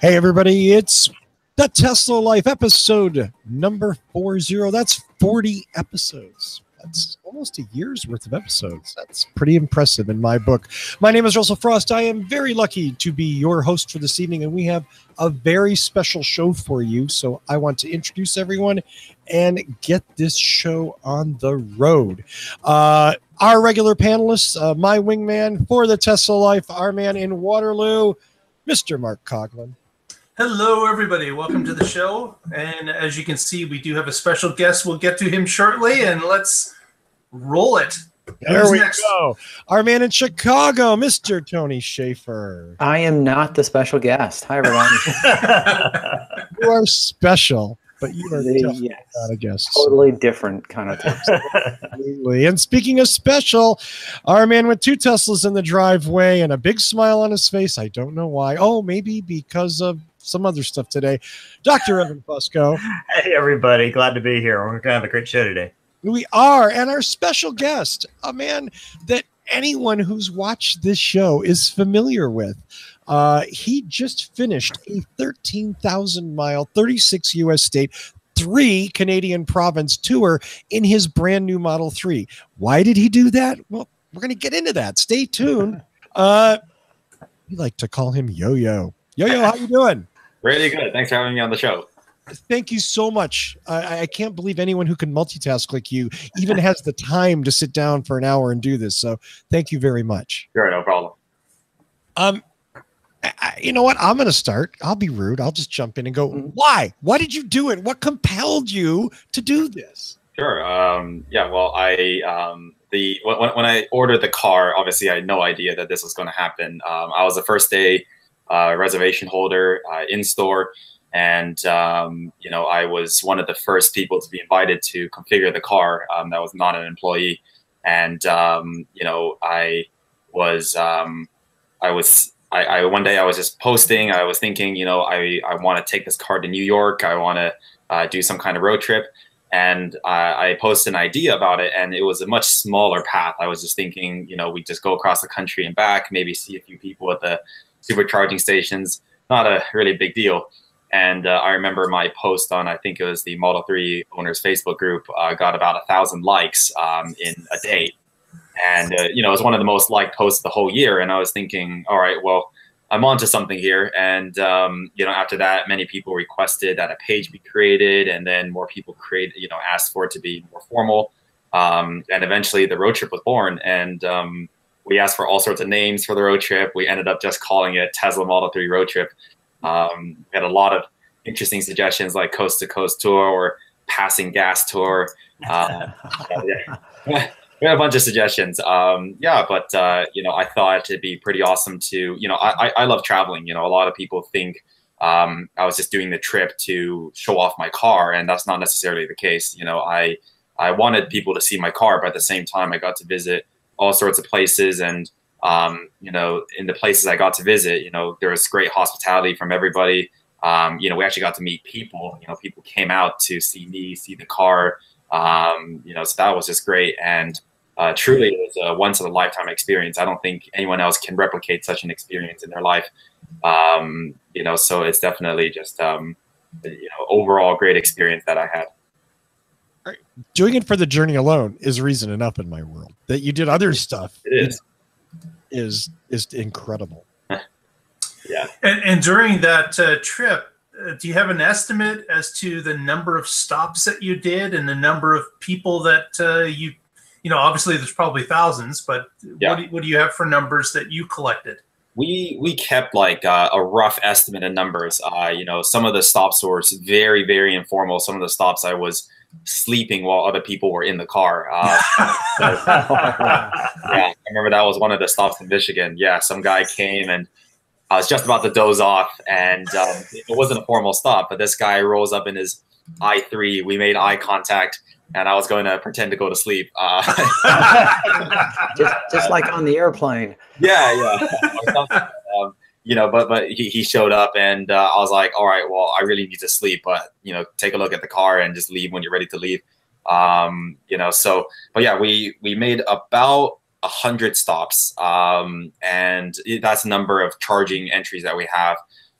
Hey, everybody, it's the Tesla Life episode number 40. That's 40 episodes. That's almost a year's worth of episodes. That's pretty impressive in my book. My name is Russell Frost. I am very lucky to be your host for this evening, and we have a very special show for you. So I want to introduce everyone and get this show on the road. Our regular panelists, my wingman for the Tesla Life, our man in Waterloo, Mr. Mark Coughlin. Hello, everybody. Welcome to the show. And as you can see, we do have a special guest. We'll get to him shortly, and let's roll it. There we go. Our man in Chicago, Mr. Tony Schaefer. I am not the special guest. Hi, everyone. You are special, but you are not a guest. Totally different kind of times. Absolutely. And speaking of special, our man with 2 Teslas in the driveway and a big smile on his face. I don't know why. Oh, maybe because of some other stuff today. Dr. Evan Fusco. Hey, everybody. Glad to be here. We're going to have a great show today. We are. And our special guest, a man that anyone who's watched this show is familiar with. He just finished a 13,000-mile, 36 U.S. state, 3 Canadian province tour in his brand new Model 3. Why did he do that? Well, we're going to get into that. Stay tuned. We like to call him Yo-Yo. Yo-Yo, how you doing? Really good. Thanks for having me on the show. Thank you so much. I can't believe anyone who can multitask like you even has the time to sit down for an hour and do this. So thank you very much. Sure, no problem. You know what? I'm going to start. I'll be rude. I'll just jump in and go, why? Why did you do it? What compelled you to do this? Sure. Yeah, well, when I ordered the car, obviously I had no idea that this was going to happen. I was the first day reservation holder in store. And, I was one of the first people to be invited to configure the car that was not an employee. And, one day I was just posting, I was thinking, I want to take this car to New York. I want to do some kind of road trip. And I posted an idea about it, and it was a much smaller path. I was just thinking, we just go across the country and back, maybe see a few people at the supercharging stations. Not a really big deal. And I remember my post on, I think it was the Model 3 owners Facebook group, got about 1,000 likes in a day. And, it was one of the most liked posts of the whole year. And I was thinking, all right, well, I'm onto something here. And, after that, many people requested that a page be created, and then more people asked for it to be more formal. And eventually the road trip was born. And we asked for all sorts of names for the road trip. We ended up just calling it Tesla Model 3 Road Trip. We had a lot of interesting suggestions like Coast to Coast Tour or Passing Gas Tour. We had a bunch of suggestions. But I thought it'd be pretty awesome to, I love traveling. A lot of people think I was just doing the trip to show off my car, and that's not necessarily the case. I wanted people to see my car, but at the same time, I got to visit all sorts of places. And, in the places I got to visit, there was great hospitality from everybody. We actually got to meet people. People came out to see me, see the car. So that was just great. And truly, it was a once-in-a-lifetime experience. I don't think anyone else can replicate such an experience in their life. So it's definitely just, overall great experience that I had. Doing it for the journey alone is reason enough in my world. That you did other stuff is incredible. Yeah. And during that trip, do you have an estimate as to the number of stops that you did and the number of people that obviously there's probably thousands, but what do you have for numbers that you collected? We kept like a rough estimate of numbers. Some of the stops were very, very informal. Some of the stops I was sleeping while other people were in the car. I remember that was one of the stops in Michigan. Yeah, some guy came and I was just about to doze off, and it wasn't a formal stop, but this guy rolls up in his i3. We made eye contact, and I was going to pretend to go to sleep. just like on the airplane. Yeah. But he showed up, and I was like, all right, well, I really need to sleep, but, take a look at the car and just leave when you're ready to leave. But we made about 100 stops, and that's the number of charging entries that we have.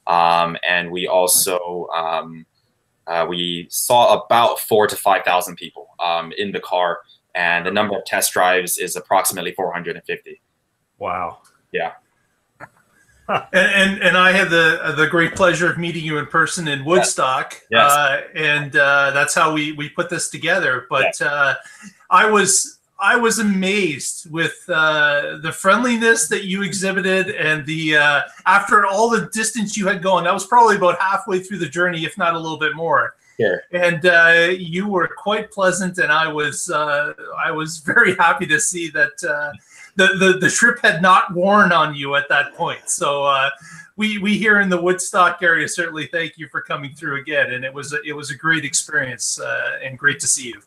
And we also we saw about 4,000 to 5,000 people in the car, and the number of test drives is approximately 450. Wow. Yeah. And I had the great pleasure of meeting you in person in Woodstock. Yes. And that's how we put this together. But I was amazed with the friendliness that you exhibited, and the after all the distance you had gone. That was probably about halfway through the journey, if not a little bit more. Sure. And you were quite pleasant, and I was very happy to see that the trip had not worn on you at that point. So we here in the Woodstock area certainly thank you for coming through again, and it was a great experience and great to see you.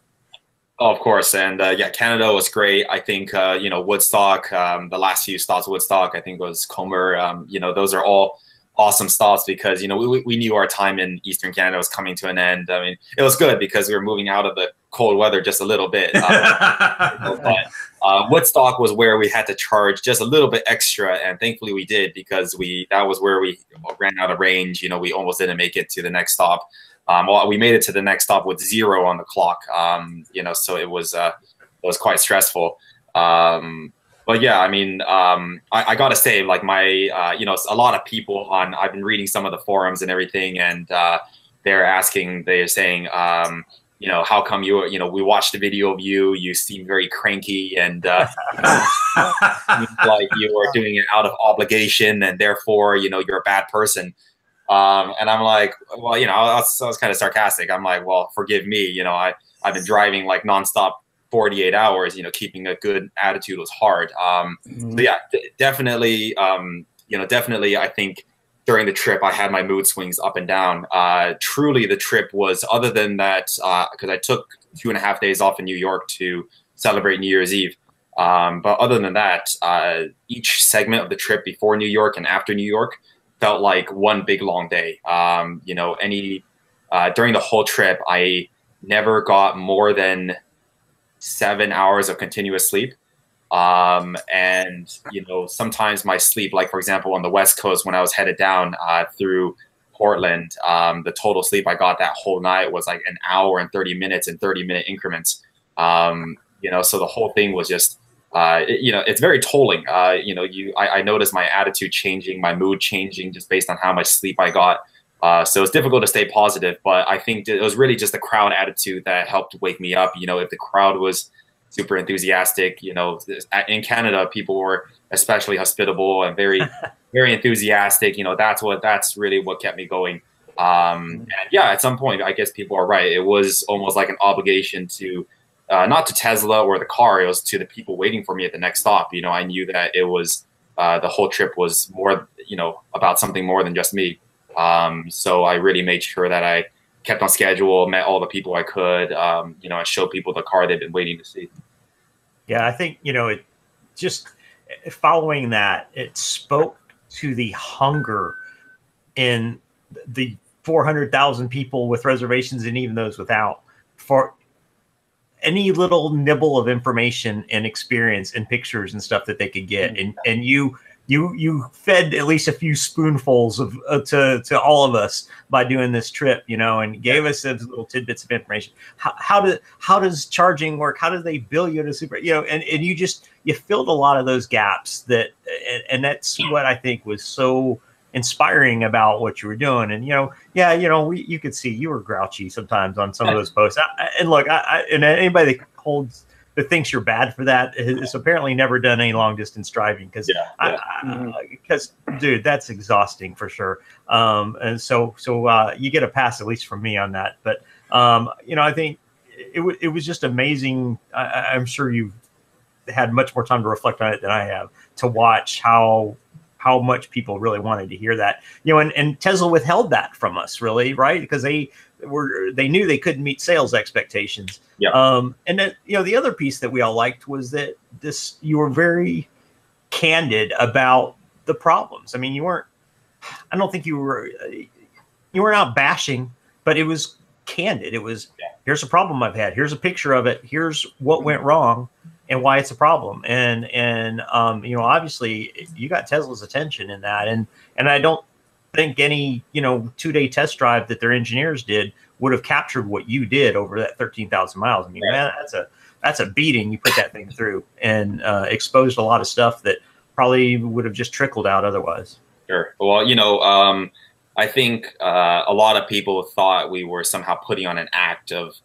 Oh, of course. And yeah, Canada was great. I think, you know, Woodstock, the last few stops, Woodstock, I think was Comer. You know, those are all awesome stops because, you know, we knew our time in Eastern Canada was coming to an end. I mean, it was good because we were moving out of the cold weather just a little bit. But Woodstock was where we had to charge just a little bit extra. And thankfully we did, because that was where we ran out of range. You know, we almost didn't make it to the next stop. Well, we made it to the next stop with 0 on the clock, you know, so it was quite stressful. But yeah, I mean, I gotta say, like you know, a lot of people I've been reading some of the forums and everything, and they're saying, you know, how come you know, we watched the video of you seem very cranky and like you are doing it out of obligation, and therefore, you know, you're a bad person. And I'm like, well, you know, I was kind of sarcastic. I'm like, well, forgive me. You know, I've been driving like nonstop 48 hours, you know, keeping a good attitude was hard. So yeah, definitely, you know, definitely, I think during the trip, I had my mood swings up and down. Truly, the trip was, other than that, because I took 2.5 days off in New York to celebrate New Year's Eve. But other than that, each segment of the trip before New York and after New York felt like one big long day. You know, during the whole trip, I never got more than 7 hours of continuous sleep. And, you know, sometimes my sleep, like for example, on the West Coast, when I was headed down through Portland, the total sleep I got that whole night was like 1 hour and 30 minutes in 30-minute increments. You know, so the whole thing was just, you know, it's very tolling. You know, I noticed my attitude changing, my mood changing just based on how much sleep I got. So it's difficult to stay positive, but I think it was really just the crowd attitude that helped wake me up. You know, if the crowd was super enthusiastic, you know, in Canada, people were especially hospitable and very, very enthusiastic. You know, that's really what kept me going. And yeah, at some point, I guess people are right. It was almost like an obligation to, not to Tesla or the car, it was to the people waiting for me at the next stop. You know, I knew that it was, the whole trip was more, you know, about something more than just me. So I really made sure that I kept on schedule, met all the people I could, you know, and showed people the car they've been waiting to see. Yeah, I think, you know, it just following that, it spoke to the hunger in the 400,000 people with reservations and even those without, for any little nibble of information and experience and pictures and stuff that they could get. And you fed at least a few spoonfuls of to all of us by doing this trip, you know, and gave us those little tidbits of information. How does charging work? How do they bill you to super, you know, and you filled a lot of those gaps and that's what I think was so inspiring about what you were doing. And, you know, you could see you were grouchy sometimes on some of those posts. And look, and anybody that thinks you're bad for that has apparently never done any long distance driving, because dude, that's exhausting for sure. And so you get a pass, at least from me, on that. But you know, I think it was just amazing. I'm sure you've had much more time to reflect on it than I have, to watch how much people really wanted to hear that, you know, and Tesla withheld that from us, really, right? Because they knew they couldn't meet sales expectations. Yeah. And then, you know, the other piece that we all liked was that you were very candid about the problems. I mean, I don't think you weren't out bashing, but it was candid. It was, here's a problem I've had. Here's a picture of it. Here's what went wrong and why it's a problem. And you know, obviously you got Tesla's attention in that. And I don't think any, 2-day test drive that their engineers did would have captured what you did over that 13,000 miles. I mean, man, that's a beating you put that thing through, and exposed a lot of stuff that probably would have just trickled out otherwise. Sure. Well, I think a lot of people thought we were somehow putting on an act of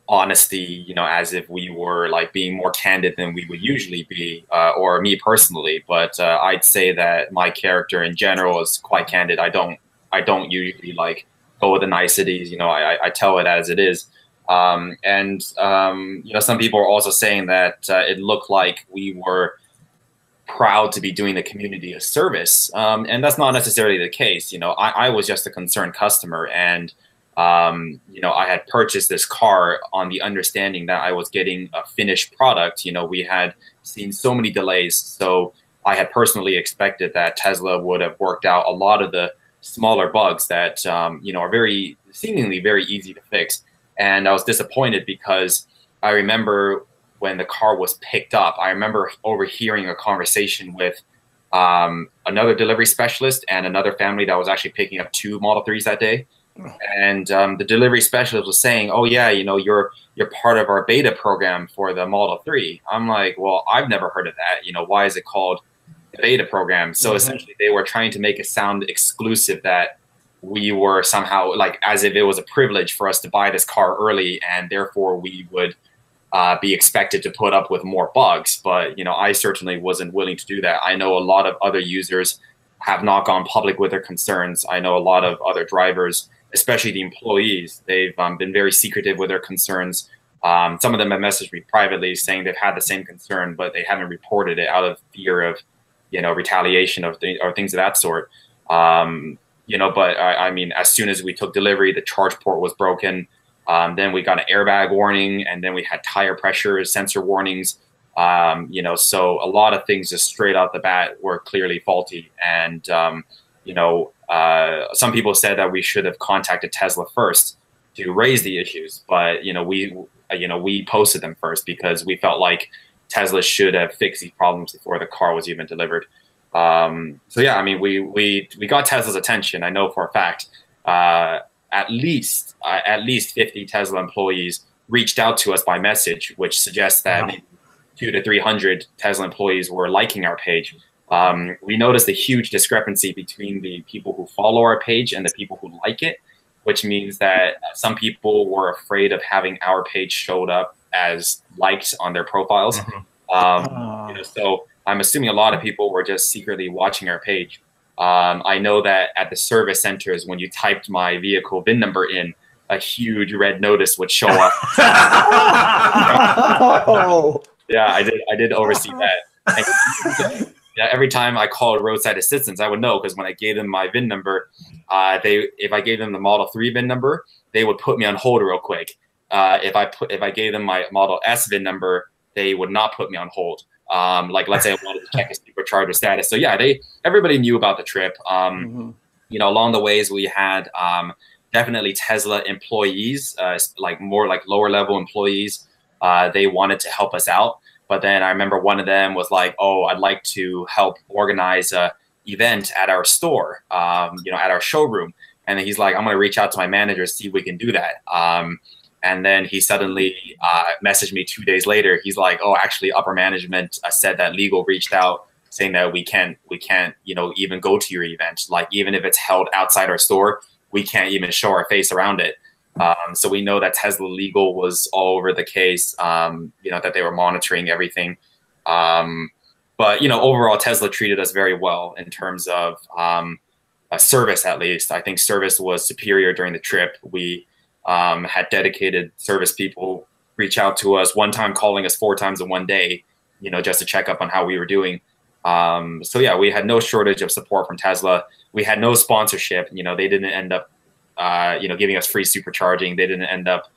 honesty, as if we were like being more candid than we would usually be, or me personally. But I'd say that my character in general is quite candid. I don't usually like go with the niceties. I tell it as it is. Some people are also saying that it looked like we were proud to be doing the community a service, and that's not necessarily the case. I was just a concerned customer, and I had purchased this car on the understanding that I was getting a finished product. We had seen so many delays, so I had personally expected that Tesla would have worked out a lot of the smaller bugs that are seemingly very easy to fix. And I was disappointed because I remember when the car was picked up, I remember overhearing a conversation with another delivery specialist and another family that was actually picking up 2 Model 3s that day. And the delivery specialist was saying, "Oh yeah, you're part of our beta program for the Model 3." I'm like, "Well, I've never heard of that. Why is it called the beta program?" So essentially, they were trying to make it sound exclusive, that we were somehow like as if it was a privilege for us to buy this car early, and therefore we would be expected to put up with more bugs. But I certainly wasn't willing to do that. I know a lot of other users have not gone public with their concerns. I know a lot of other drivers, especially the employees, they've been very secretive with their concerns. Some of them have messaged me privately saying they've had the same concern, but they haven't reported it out of fear of, retaliation or things of that sort. But I mean, as soon as we took delivery, the charge port was broken. Then we got an airbag warning, and then we had tire pressure sensor warnings. So a lot of things just straight out the bat were clearly faulty. And, some people said that we should have contacted Tesla first to raise the issues, but we posted them first because we felt like Tesla should have fixed these problems before the car was even delivered. So yeah, I mean, we got Tesla's attention. I know for a fact, at least 50 Tesla employees reached out to us by message, which suggests that maybe 200 to 300 Tesla employees were liking our page. We noticed a huge discrepancy between the people who follow our page and the people who like it, which means that some people were afraid of having our page showed up as liked on their profiles. So I'm assuming a lot of people were just secretly watching our page. I know that at the service centers, when you typed my vehicle VIN number in, a huge red notice would show up. Yeah, I did oversee that. Yeah, every time I called roadside assistance, I would know, because when I gave them my VIN number, if I gave them the Model 3 VIN number, they would put me on hold real quick. If I gave them my Model S VIN number, they would not put me on hold. Like, let's say I wanted to check a supercharger status. So yeah, everybody knew about the trip. Along the ways we had definitely Tesla employees, like more like lower level employees. They wanted to help us out. But then I remember one of them was like, "Oh, I'd like to help organize a event at our store, at our showroom." And then he's like, "I'm going to reach out to my manager, see if we can do that." And then he suddenly messaged me 2 days later. He's like, "Oh, actually, upper management said that legal reached out saying that we can't, even go to your event. Like, even if it's held outside our store, we can't even show our face around it." So we know that Tesla legal was all over the case, that they were monitoring everything. But overall, Tesla treated us very well in terms of service, at least. I think service was superior during the trip. We had dedicated service people reach out to us, one time calling us 4 times in one day, just to check up on how we were doing. So yeah, we had no shortage of support from Tesla. We had no sponsorship. They didn't end up giving us free supercharging. They didn't end up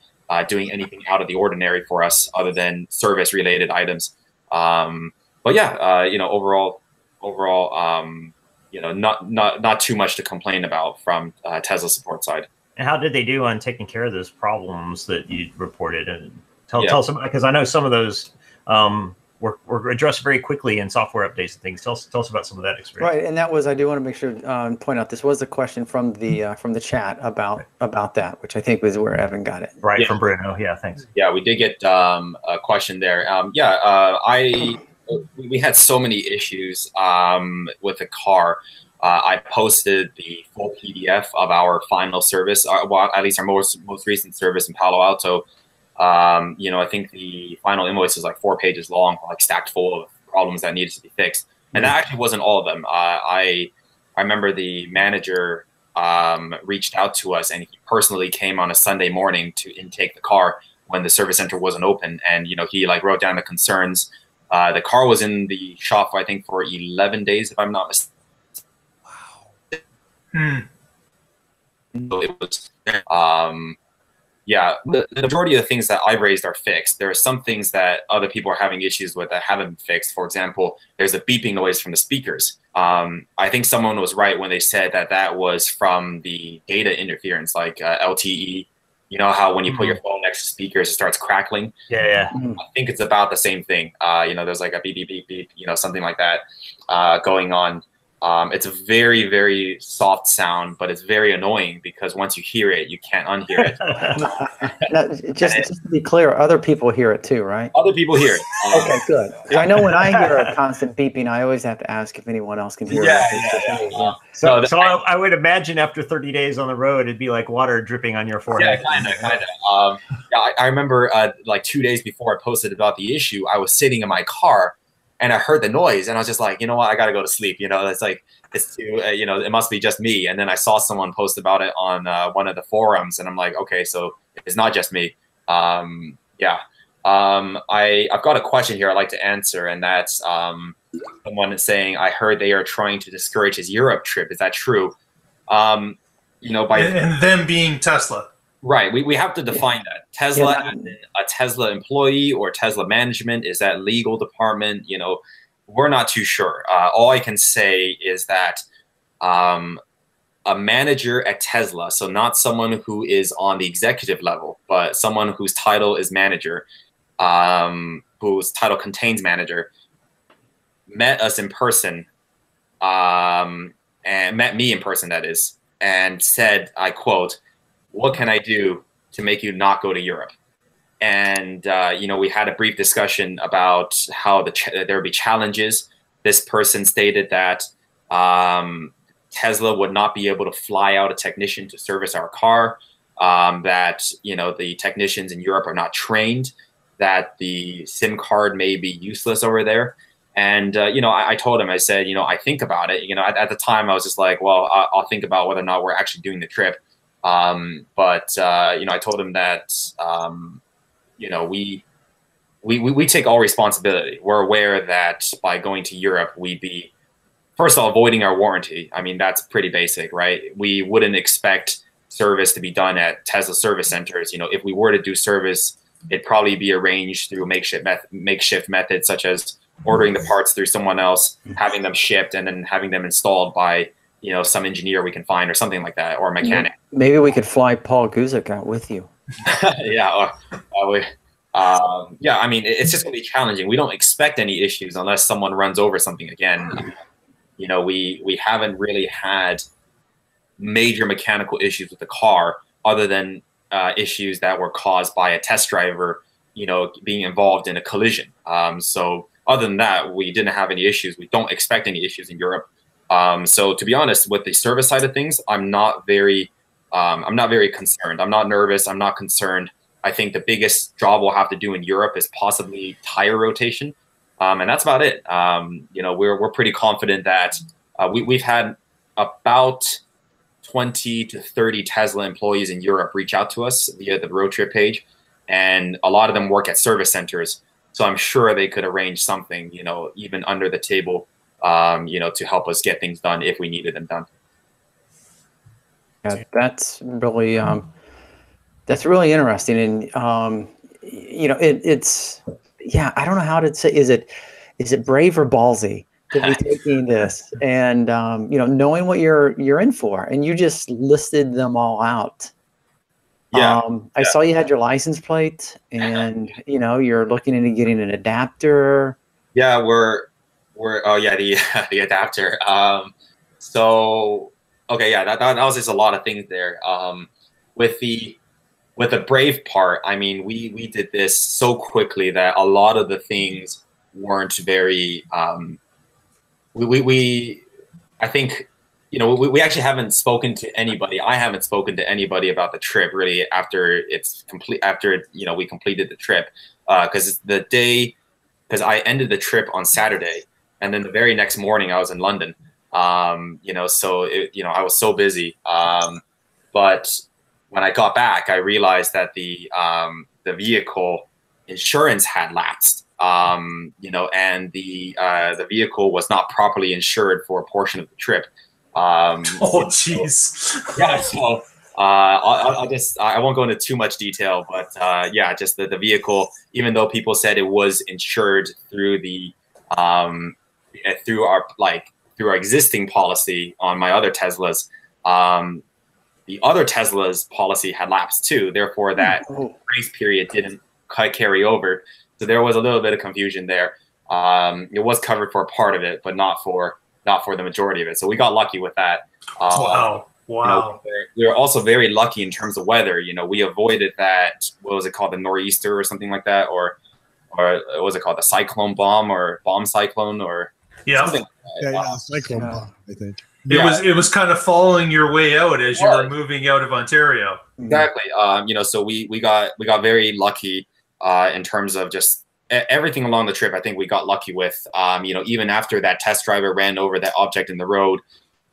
doing anything out of the ordinary for us other than service related items. But yeah, overall, not too much to complain about from Tesla support side. And how did they do on taking care of those problems that you reported? And tell somebody, because I know some of those were addressed very quickly in software updates and things. Tell us about some of that experience. Right, and that was, I do want to make sure point out, this was a question from the chat about that, which I think was where Evan got it. Right, Yeah. from Bruno. Yeah, thanks. Yeah, we did get a question there. We had so many issues with the car. I posted the full PDF of our final service, well, at least our most recent service in Palo Alto. I think the final invoice is like 4 pages long, like stacked full of problems that needed to be fixed. And that actually wasn't all of them. I remember the manager reached out to us, and he personally came on a Sunday morning to intake the car when the service center wasn't open. And, he like wrote down the concerns. The car was in the shop, I think, for 11 days, if I'm not mistaken. Hmm. So it was, the majority of the things that I've raised are fixed. There are some things that other people are having issues with that haven't been fixed. For example, there's a beeping noise from the speakers. I think someone was right when they said that was from the data interference, like LTE. You know how when you put your phone next to speakers, it starts crackling? Yeah. I think it's about the same thing. There's like a beep, beep, beep, beep, something like that going on. It's a very, very soft sound, but it's very annoying because once you hear it, you can't unhear it. Now, just to be clear, other people hear it too, right? Other people hear it. Okay, good. 'Cause I know when I hear a constant beeping, I always have to ask if anyone else can hear it. Yeah. So I would imagine after 30 days on the road, it'd be like water dripping on your forehead. Yeah, kind of. I remember like 2 days before I posted about the issue, I was sitting in my car and I heard the noise and I was just like, you know what, I got to go to sleep. It's like, it's too, it must be just me. And then I saw someone post about it on one of the forums and I'm like, okay, so it's not just me. I've got a question here I'd like to answer, and that's someone is saying, I heard they are trying to discourage his Europe trip. Is that true? And them being Tesla. Right. We have to define that. Tesla, as in a Tesla employee or Tesla management, is that legal department? We're not too sure. All I can say is that a manager at Tesla, so not someone who is on the executive level, but someone whose title is manager, whose title contains manager, met us in person, and met me in person, that is, and said, I quote, "What can I do to make you not go to Europe?" And, we had a brief discussion about how there would be challenges. This person stated that Tesla would not be able to fly out a technician to service our car, that, the technicians in Europe are not trained, that the SIM card may be useless over there. And, I told him, I said, I think about it. At the time I was just like, well, I'll think about whether or not we're actually doing the trip. I told him that, we take all responsibility. We're aware that by going to Europe, we'd be, first of all, avoiding our warranty. I mean, that's pretty basic, right? We wouldn't expect service to be done at Tesla service centers. If we were to do service, it'd probably be arranged through makeshift methods, such as ordering the parts through someone else, having them shipped, and then having them installed by some engineer we can find or something like that, or a mechanic. Maybe we could fly Paul Guzik out with you. Yeah. I mean, it's just going to be challenging. We don't expect any issues unless someone runs over something again. We haven't really had major mechanical issues with the car other than issues that were caused by a test driver, being involved in a collision. So other than that, we didn't have any issues. We don't expect any issues in Europe. So to be honest, with the service side of things, I'm not very concerned. I'm not nervous. I'm not concerned. I think the biggest job we'll have to do in Europe is possibly tire rotation. And that's about it. We're pretty confident that we've had about 20 to 30 Tesla employees in Europe reach out to us via the road trip page. And a lot of them work at service centers. So I'm sure they could arrange something, even under the table, to help us get things done if we needed them done. Yeah, that's really interesting. And, it's, I don't know how to say, is it brave or ballsy to be taking this and, knowing what you're in for, and you just listed them all out. Yeah. I saw you had your license plate, and, you're looking into getting an adapter. Yeah, we're oh yeah, the the adapter. So okay, yeah, that was just a lot of things there. With the Brave part, I mean, we did this so quickly that a lot of the things weren't very. We I think, you know, we actually haven't spoken to anybody. I haven't spoken to anybody about the trip really after it's complete. After, you know, we completed the trip, because the day, because I ended the trip on Saturday, and then the very next morning I was in London. You know, so you know, I was so busy. But when I got back, I realized that the vehicle insurance had lapsed. You know, and the vehicle was not properly insured for a portion of the trip. Oh, jeez. Yeah, so I won't go into too much detail, but yeah, just the vehicle, even though people said it was insured through the through our existing policy on my other Teslas, the other Tesla's policy had lapsed too. Therefore, that grace period didn't carry over. So there was a little bit of confusion there. It was covered for a part of it, but not for the majority of it. So we got lucky with that. Wow. Wow. You know, we were also very lucky in terms of weather. You know, we avoided that, what was it called, the nor'easter or something like that, or what was it called, the cyclone bomb or bomb cyclone or something like that. Yeah, cyclone bomb, I think. It was kind of following your way out as you were moving out of Ontario. Exactly. You know, so we got very lucky in terms of just everything along the trip. I think we got lucky with. You know, even after that test driver ran over that object in the road,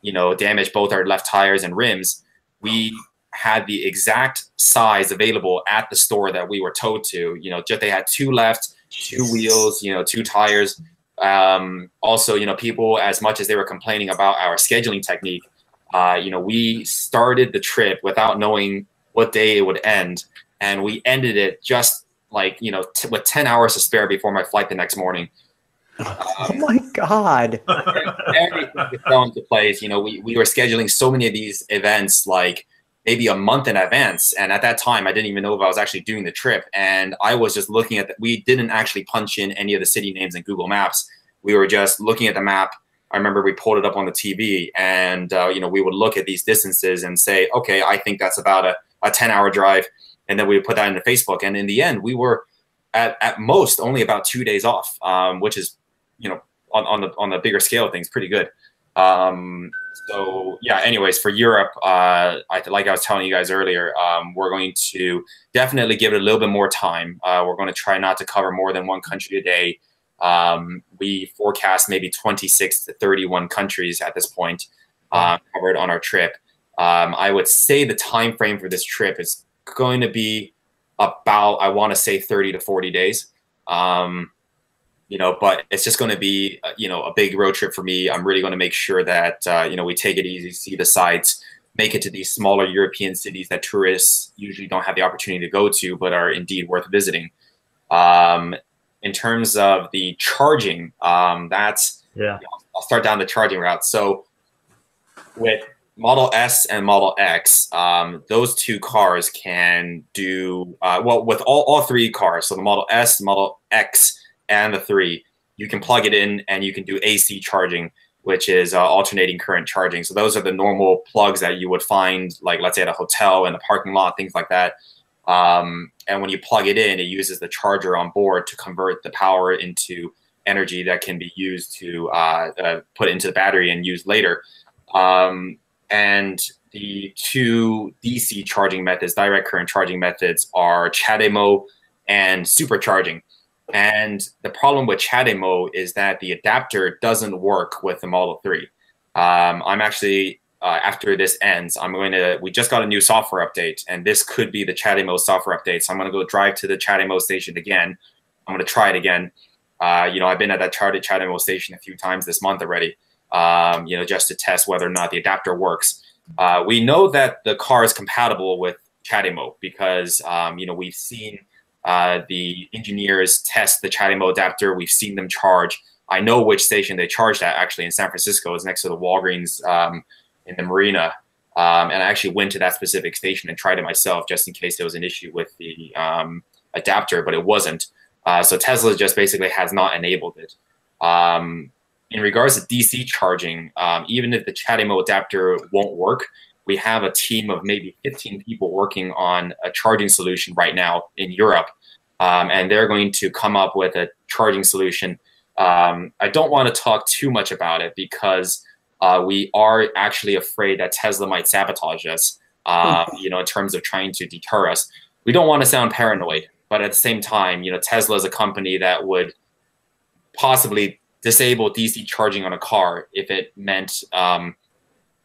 you know, damaged both our left tires and rims, we had the exact size available at the store that we were towed to. You know, just they had two left, two wheels, you know, two tires. Also, you know, people, as much as they were complaining about our scheduling technique, you know, we started the trip without knowing what day it would end, and we ended it just like, you know, with 10 hours to spare before my flight the next morning. Oh my God. Everything fell into place. You know, we were scheduling so many of these events like maybe a month in advance. And at that time, I didn't even know if I was actually doing the trip. And I was just looking at we didn't actually punch in any of the city names in Google Maps. We were just looking at the map. I remember we pulled it up on the TV, and you know, we would look at these distances and say, okay, I think that's about a 10-hour drive. And then we would put that into Facebook. And in the end, we were at most only about 2 days off, which is, you know, on the bigger scale of things, pretty good. So yeah, anyways, for Europe, like I was telling you guys earlier, we're going to definitely give it a little bit more time. We're going to try not to cover more than one country a day. We forecast maybe 26 to 31 countries at this point covered on our trip. I would say the time frame for this trip is going to be about, I want to say 30 to 40 days. You know, but it's just going to be, you know, a big road trip for me. I'm really going to make sure that, you know, we take it easy, see the sights, make it to these smaller European cities that tourists usually don't have the opportunity to go to, but are indeed worth visiting. In terms of the charging, that's, yeah, I'll start down the charging route. So with Model S and Model X, those two cars can do, well, with all three cars, so the Model S, Model X, and the 3, you can plug it in and you can do AC charging, which is alternating current charging. So those are the normal plugs that you would find, like, let's say at a hotel, in the parking lot, things like that. And when you plug it in, it uses the charger on board to convert the power into energy that can be used to put into the battery and use later. And the two DC charging methods, direct current charging methods, are CHAdeMO and supercharging. And the problem with CHAdeMO is that the adapter doesn't work with the Model 3. I'm actually, after this ends, we just got a new software update, and this could be the CHAdeMO software update. So I'm going to go drive to the CHAdeMO station again. I'm going to try it again. You know, I've been at that CHAdeMO station a few times this month already, you know, just to test whether or not the adapter works. We know that the car is compatible with CHAdeMO because, you know, we've seen the engineers test the CHAdeMO adapter. We've seen them charge. I know which station they charged at, actually, in San Francisco. It's next to the Walgreens in the marina. And I actually went to that specific station and tried it myself just in case there was an issue with the adapter, but it wasn't. So Tesla just basically has not enabled it. In regards to DC charging, even if the CHAdeMO adapter won't work, we have a team of maybe 15 people working on a charging solution right now in Europe, and they're going to come up with a charging solution. I don't want to talk too much about it because we are actually afraid that Tesla might sabotage us, you know, in terms of trying to deter us. We don't want to sound paranoid, but at the same time, you know, Tesla is a company that would possibly disable DC charging on a car if it meant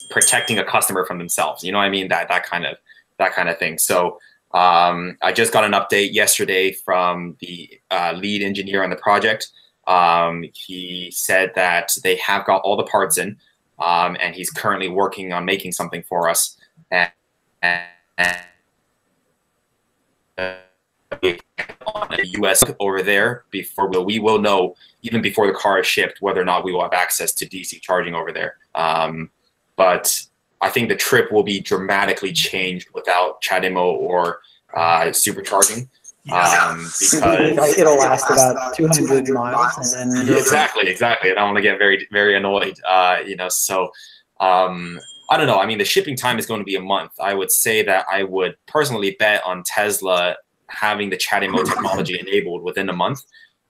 protecting a customer from themselves. You know what I mean? That kind of thing. So I just got an update yesterday from the lead engineer on the project. He said that they have got all the parts in, and he's currently working on making something for us. On the US over there before we will know, even before the car is shipped, whether or not we will have access to DC charging over there. But I think the trip will be dramatically changed without CHAdeMO or supercharging. Because it'll last about 200 miles, and then exactly. I don't want to get very annoyed, you know. So I don't know. I mean, the shipping time is going to be a month. I would say that I would personally bet on Tesla having the CHAdeMO technology enabled within a month.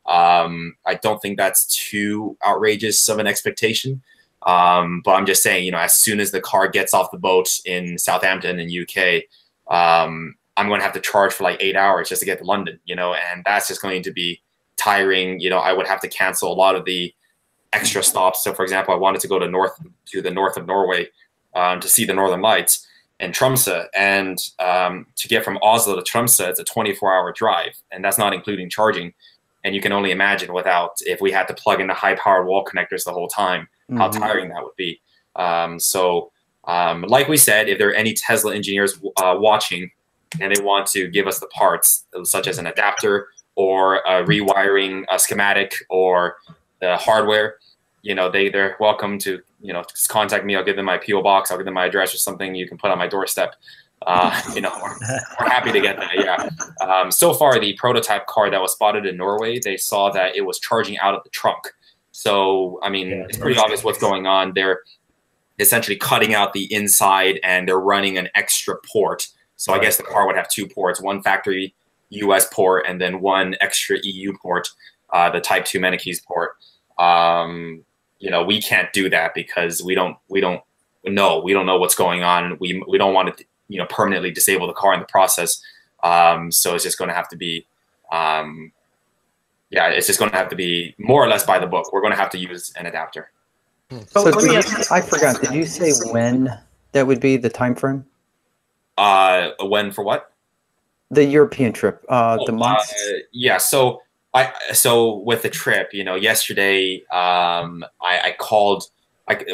I don't think that's too outrageous of an expectation. But I'm just saying, you know, as soon as the car gets off the boat in Southampton in UK, I'm going to have to charge for like 8 hours just to get to London, you know, and that's just going to be tiring. You know, I would have to cancel a lot of the extra stops. So, for example, I wanted to go to the north of Norway to see the Northern Lights in Tromsø, and to get from Oslo to Tromsø, it's a 24-hour drive, and that's not including charging. And you can only imagine if we had to plug in the high-powered wall connectors the whole time, how tiring that would be. So, like we said, if there are any Tesla engineers watching and they want to give us the parts, such as an adapter or a rewiring schematic or the hardware, you know, they're welcome to, you know, just contact me. I'll give them my PO box. I'll give them my address or something you can put on my doorstep. You know, we're happy to get that. Yeah. So far, the prototype car that was spotted in Norway, they saw that it was charging out of the trunk. So, I mean, it's pretty obvious what's going on. They're essentially cutting out the inside and they're running an extra port. So I guess the car would have two ports, one factory US port and then one extra EU port, the Type 2 Mennekes port. You know, we can't do that because we don't know what's going on. We don't want to, you know, permanently disable the car in the process. So it's just going to have to be, it's just going to have to be more or less by the book. We're going to have to use an adapter. So I forgot. Did you say when that would be the time frame? When for what? The European trip. The months. Yeah. So with the trip, you know, yesterday I called.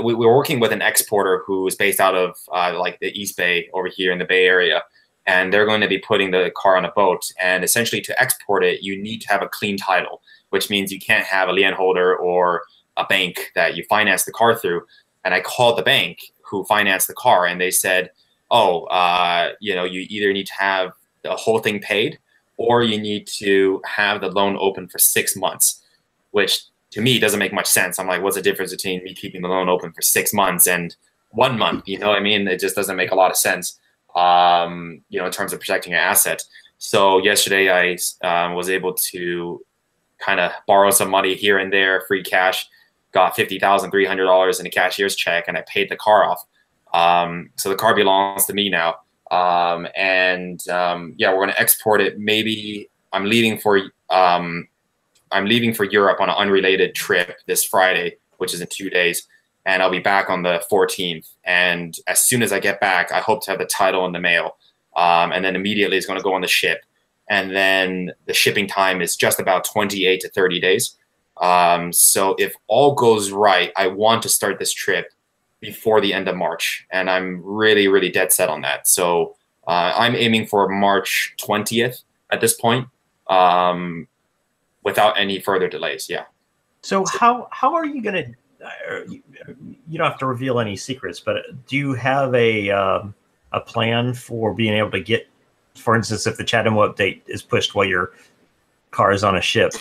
We were working with an exporter who is based out of like the East Bay over here in the Bay Area, and they're going to be putting the car on a boat. And essentially, to export it, you need to have a clean title, which means you can't have a lien holder or a bank that you finance the car through. And I called the bank who financed the car, and they said, you know, you either need to have the whole thing paid, or you need to have the loan open for 6 months, which to me doesn't make much sense. I'm like, what's the difference between me keeping the loan open for 6 months and 1 month? You know what I mean? It just doesn't make a lot of sense, you know, in terms of protecting your asset. So yesterday I was able to kind of borrow some money here and there, free cash, got $50,300 in a cashier's check, and I paid the car off. So the car belongs to me now. Yeah, we're going to export it. Maybe I'm leaving for Europe on an unrelated trip this Friday, which is in 2 days, and I'll be back on the 14th. And as soon as I get back, I hope to have the title in the mail, and then immediately it's going to go on the ship. And then the shipping time is just about 28 to 30 days. So if all goes right, I want to start this trip before the end of March, and I'm really, really dead set on that. So I'm aiming for March 20th at this point, without any further delays. Yeah. So how are you going to? You don't have to reveal any secrets, but do you have a plan for being able to get, for instance, if the CHAdeMO update is pushed while your car is on a ship,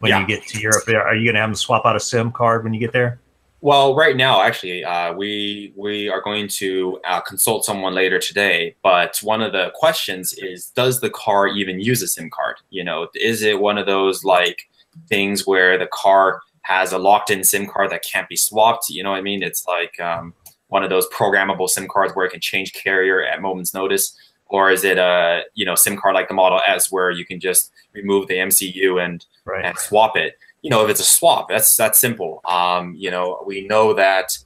when you get to Europe? Are you going to have them swap out a SIM card when you get there? Well, right now, actually, we are going to consult someone later today. But one of the questions is, does the car even use a SIM card? You know, is it one of those like things where the car has a locked-in SIM card that can't be swapped? You know what I mean? It's like one of those programmable SIM cards where it can change carrier at moment's notice. Or is it a SIM card like the Model S where you can just remove the MCU and swap it? You know, if it's a swap, that's simple. You know, we know that.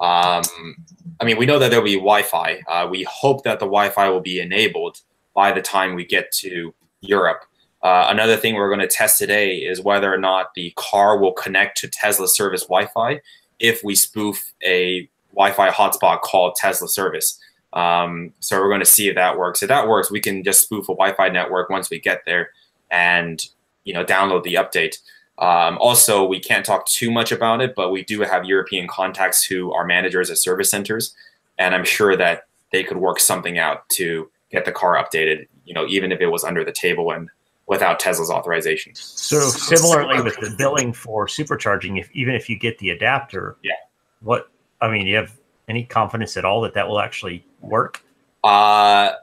We know that there'll be Wi-Fi. We hope that the Wi-Fi will be enabled by the time we get to Europe. Another thing we're going to test today is whether or not the car will connect to Tesla service Wi-Fi if we spoof a Wi-Fi hotspot called Tesla service. So we're going to see if that works. If that works, we can just spoof a Wi-Fi network once we get there and, download the update. Also, we can't talk too much about it, but we do have European contacts who are managers at service centers. And I'm sure that they could work something out to get the car updated, even if it was under the table and without Tesla's authorization. So similarly with the billing for supercharging, even if you get the adapter, do you have any confidence at all that that will actually work? I'll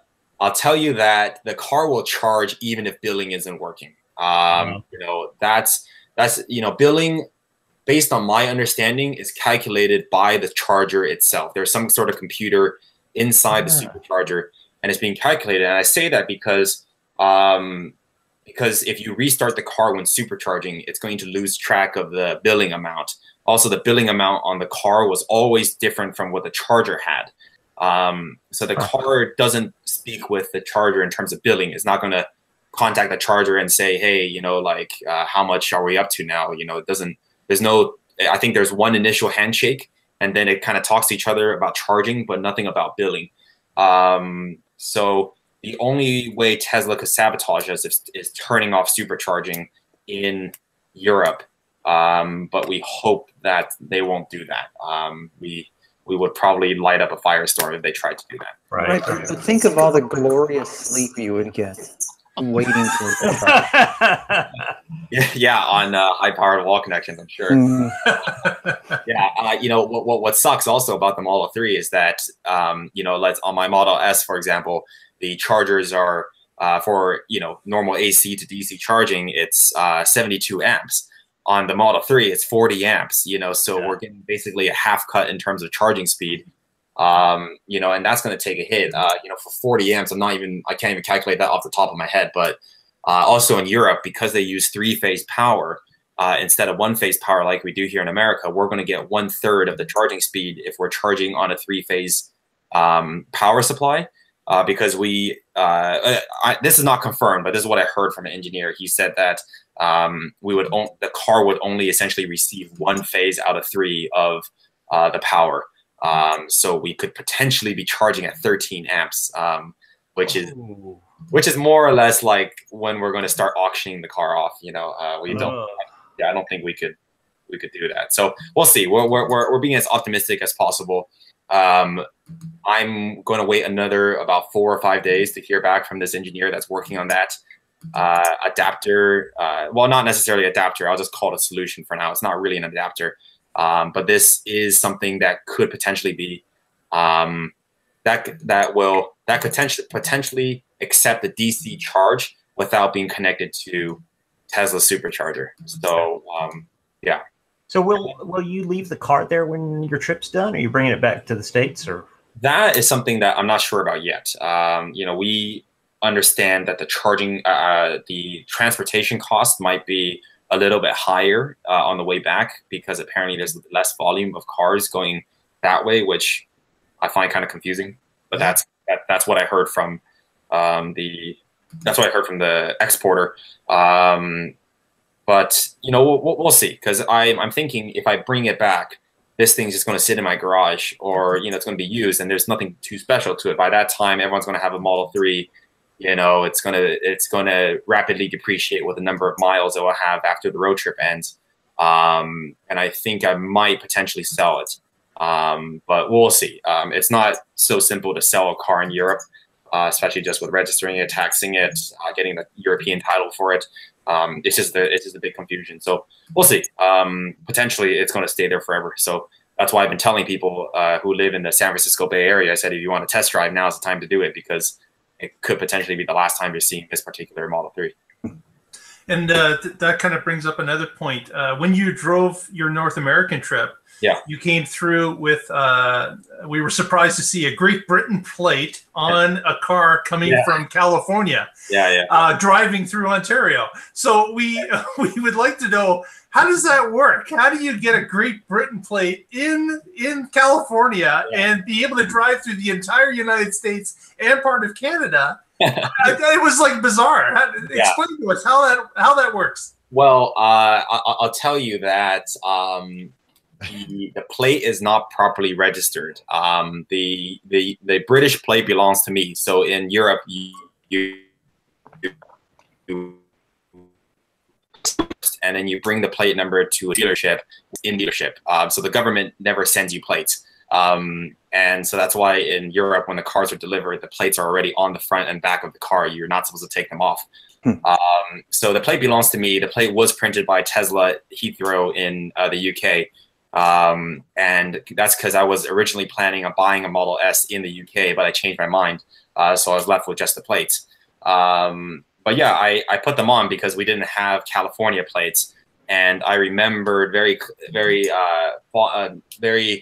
tell you that the car will charge even if billing isn't working. That's billing, based on my understanding, is calculated by the charger itself. There's some sort of computer inside the supercharger, and it's being calculated. And I say that because if you restart the car when supercharging, it's going to lose track of the billing amount. Also, the billing amount on the car was always different from what the charger had. So the car doesn't speak with the charger in terms of billing. It's not going to contact the charger and say, hey, how much are we up to now? It doesn't, I think there's one initial handshake, and then it kind of talks to each other about charging, but nothing about billing. So the only way Tesla could sabotage us is turning off supercharging in Europe. But we hope that they won't do that. We would probably light up a firestorm if they tried to do that. Right. But think of all the glorious sleep you would get waiting for it. Yeah, on high-powered wall connections, I'm sure. What sucks also about the Model 3 is that, let's on my Model S, for example, the chargers are for normal AC to DC charging, it's 72 amps. On the Model 3, it's 40 amps. So we're getting basically a half cut in terms of charging speed. And that's going to take a hit. For 40 amps, I can't even calculate that off the top of my head. But also in Europe, because they use 3-phase power instead of 1-phase power like we do here in America, we're going to get 1/3 of the charging speed if we're charging on a 3-phase power supply. Because this is not confirmed, but this is what I heard from an engineer. He said that the car would only essentially receive 1 phase out of 3 of the power. So we could potentially be charging at 13 amps, which is more or less like when we're going to start auctioning the car off. I don't think we could do that. So we'll see. We're being as optimistic as possible. I'm going to wait another about 4 or 5 days to hear back from this engineer that's working on that adapter. Well, not necessarily adapter. I'll just call it a solution for now. It's not really an adapter. But this is something that could potentially be that could potentially accept the DC charge without being connected to Tesla supercharger. So yeah. So will you leave the car there when your trip's done? Or are you bringing it back to the States? Or that is something that I'm not sure about yet. We understand that the charging, the transportation cost might be a little bit higher on the way back because apparently there's less volume of cars going that way, which I find kind of confusing. But that's what I heard from the exporter. But we'll see, because I'm thinking if I bring it back, this thing's just going to sit in my garage, or it's going to be used, and there's nothing too special to it. By that time, everyone's going to have a Model 3. It's gonna rapidly depreciate with the number of miles it will have after the road trip ends. And I think I might potentially sell it, but we'll see. It's not so simple to sell a car in Europe. especially just with registering it, taxing it, getting the European title for it. It's just a big confusion. So we'll see. Potentially, it's going to stay there forever. So that's why I've been telling people who live in the San Francisco Bay Area. I said, if you want to test drive, now is the time to do it, because it could potentially be the last time you're seeing this particular Model 3. And that kind of brings up another point. When you drove your North American trip, yeah, you came through with, we were surprised to see a Great Britain plate on a car coming from California, driving through Ontario. So we would like to know, how does that work? How do you get a Great Britain plate in California and be able to drive through the entire United States and part of Canada? It was like bizarre. Explain to us how that works. Well, I'll tell you that the plate is not properly registered. The British plate belongs to me. So in Europe, you and then you bring the plate number to a dealership in dealership. So the government never sends you plates. And so that's why in Europe, when the cars are delivered, the plates are already on the front and back of the car. You're not supposed to take them off. So the plate belongs to me. The plate was printed by Tesla Heathrow in the UK. And that's because I was originally planning on buying a Model S in the UK, but I changed my mind. So I was left with just the plates. But yeah, I put them on because we didn't have California plates. And I remembered very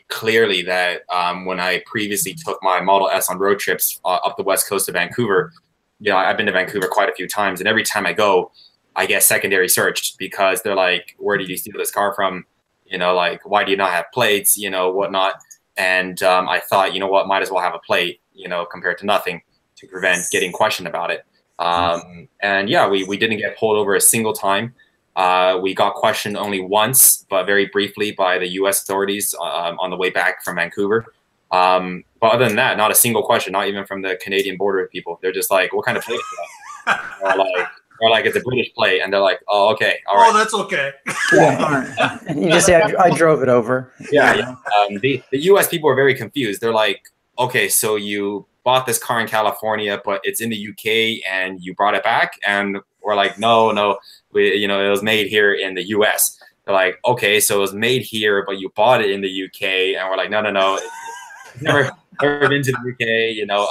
clearly that when I previously took my Model S on road trips up the west coast of Vancouver, you know, I've been to Vancouver quite a few times, and every time I go, I get secondary searched because they're like, "Where did you steal this car from? You know, like, why do you not have plates? You know, whatnot." And I thought, you know what, might as well have a plate, you know, compared to nothing, to prevent getting questioned about it. And yeah, we didn't get pulled over a single time. We got questioned only once, but very briefly, by the U.S. authorities on the way back from Vancouver. But other than that, not a single question, not even from the Canadian border people. They're just like, "What kind of plate is that?" or like, "It's a British plate," and they're like, "Oh, okay, all right." Oh, that's okay. Yeah. You just say, I drove it over. Yeah. The U.S. people are very confused. They're like, "Okay, so you bought this car in California, but it's in the UK, and you brought it back?" And we're like, "No, it was made here in the U.S." They're like, "Okay, so it was made here, but you bought it in the UK," and we're like, "No, it's never been to the UK," you know.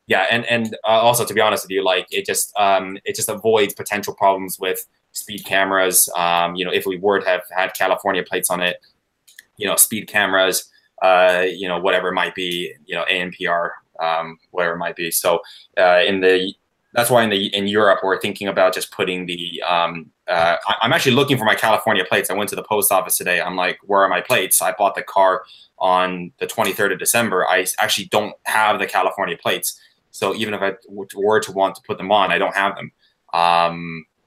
Yeah, and also, to be honest with you, like, it just avoids potential problems with speed cameras. You know, if we were to have had California plates on it, you know, speed cameras, you know, whatever it might be, you know, ANPR, whatever it might be. So that's why in Europe we're thinking about just putting the. I'm actually looking for my California plates. I went to the post office today. I'm like, "Where are my plates?" I bought the car on the 23rd of December. I actually don't have the California plates. So even if I were to want to put them on, I don't have them.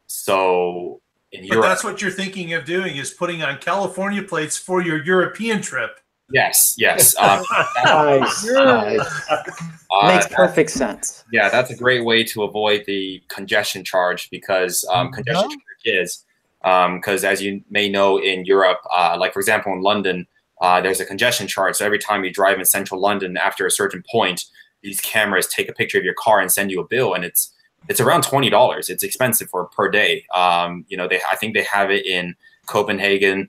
So in Europe, but that's what you're thinking of doing, is putting on California plates for your European trip. Yes. Nice. Makes perfect sense. Yeah, that's a great way to avoid the congestion charge, because congestion charge is because, as you may know, in Europe, like for example in London, there's a congestion charge. So every time you drive in central London, after a certain point, these cameras take a picture of your car and send you a bill, and it's around $20. It's expensive per day. You know, I think they have it in Copenhagen.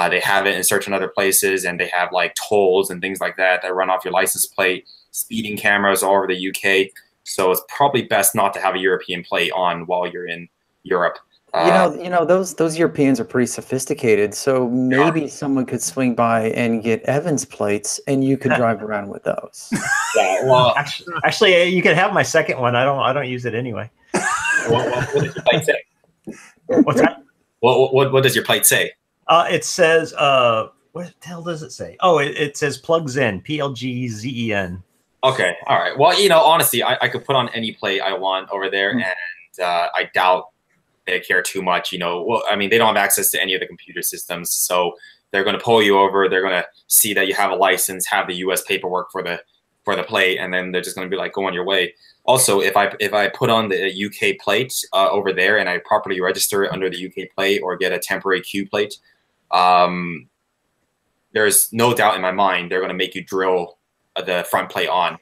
They have it in certain other places, and they have like tolls and things like that run off your license plate, speeding cameras all over the UK. So it's probably best not to have a European plate on while you're in Europe. You know, those Europeans are pretty sophisticated. So maybe someone could swing by and get Evans plates, and you could drive around with those. Yeah, well, actually, you can have my second one. I don't use it anyway. What does your plate say? What's that? What does your plate say? It says, what the hell does it say? Oh, it says plugs in, PLGZEN. Okay, all right. Well, you know, honestly, I could put on any plate I want over there, and I doubt they care too much. You know, well, I mean, they don't have access to any of the computer systems, so they're going to pull you over. They're going to see that you have a license, have the U.S. paperwork for the plate, and then they're just going to be like, "Go on your way." Also, if I put on the UK plate over there and I properly register it under the UK plate or get a temporary Q plate, there's no doubt in my mind they're going to make you drill the front plate on.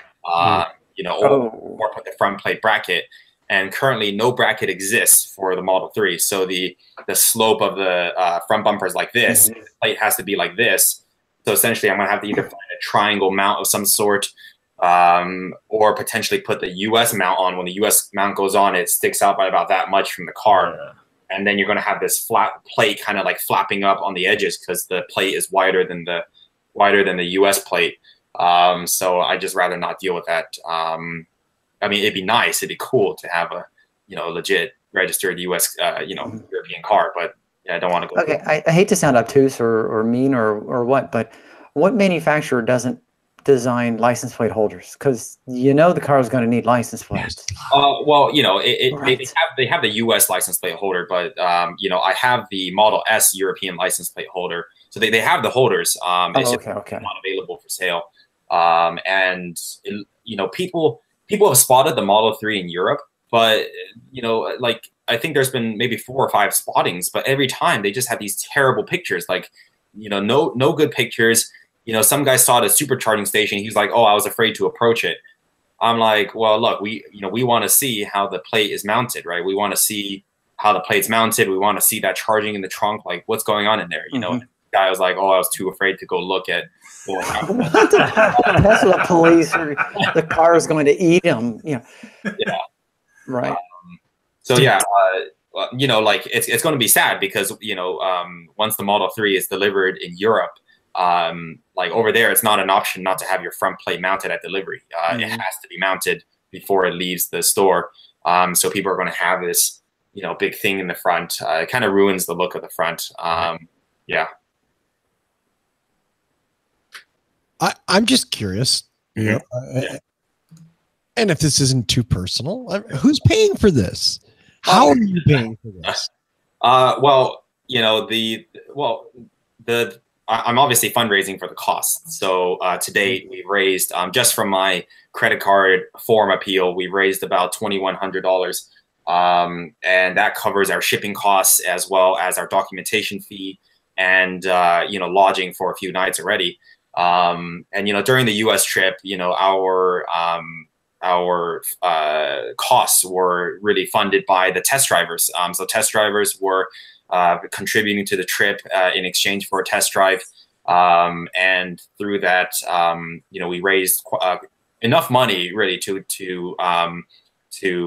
or put the front plate bracket. And currently, no bracket exists for the Model 3. So the slope of the front bumper is like this. The plate has to be like this. So essentially, I'm going to have to either find a triangle mount of some sort, or potentially put the US mount on. When the US mount goes on, it sticks out by about that much from the car. Yeah. And then you're going to have this flat plate kind of like flapping up on the edges because the plate is wider than the US plate. So I just rather not deal with that. I mean, it'd be nice, it'd be cool to have a, legit registered US, European car, but yeah, I don't want to go. Okay, I hate to sound obtuse or mean or what, but what manufacturer doesn't design license plate holders? Because the car is going to need license plates. Well, they have the US license plate holder, but I have the Model S European license plate holder, so they have the holders. It's just not available for sale. And people have spotted the Model 3 in Europe, but I think there's been maybe 4 or 5 spottings, but every time they just have these terrible pictures, no good pictures. Some guy saw the supercharging station. He's like, "Oh, I was afraid to approach it." I'm like, "Well, look, we want to see how the plate is mounted, right? We want to see how the plate's mounted. We want to see that charging in the trunk, like what's going on in there." The guy was like, "Oh, I was too afraid to go look at." That's what police or the car is going to eat him. Yeah. Right. So yeah, it's going to be sad because once the Model 3 is delivered in Europe, over there, it's not an option not to have your front plate mounted at delivery. It has to be mounted before it leaves the store. So people are going to have this, big thing in the front. It kind of ruins the look of the front. Yeah. I'm just curious. And if this isn't too personal, who's paying for this? How are you paying for this? I'm obviously fundraising for the cost. So to date, we've raised, just from my credit card form appeal, we've raised about $2,100. And that covers our shipping costs as well as our documentation fee and, lodging for a few nights already. And, during the US trip, our costs were really funded by the test drivers. So test drivers were contributing to the trip in exchange for a test drive. And through that, we raised enough money really to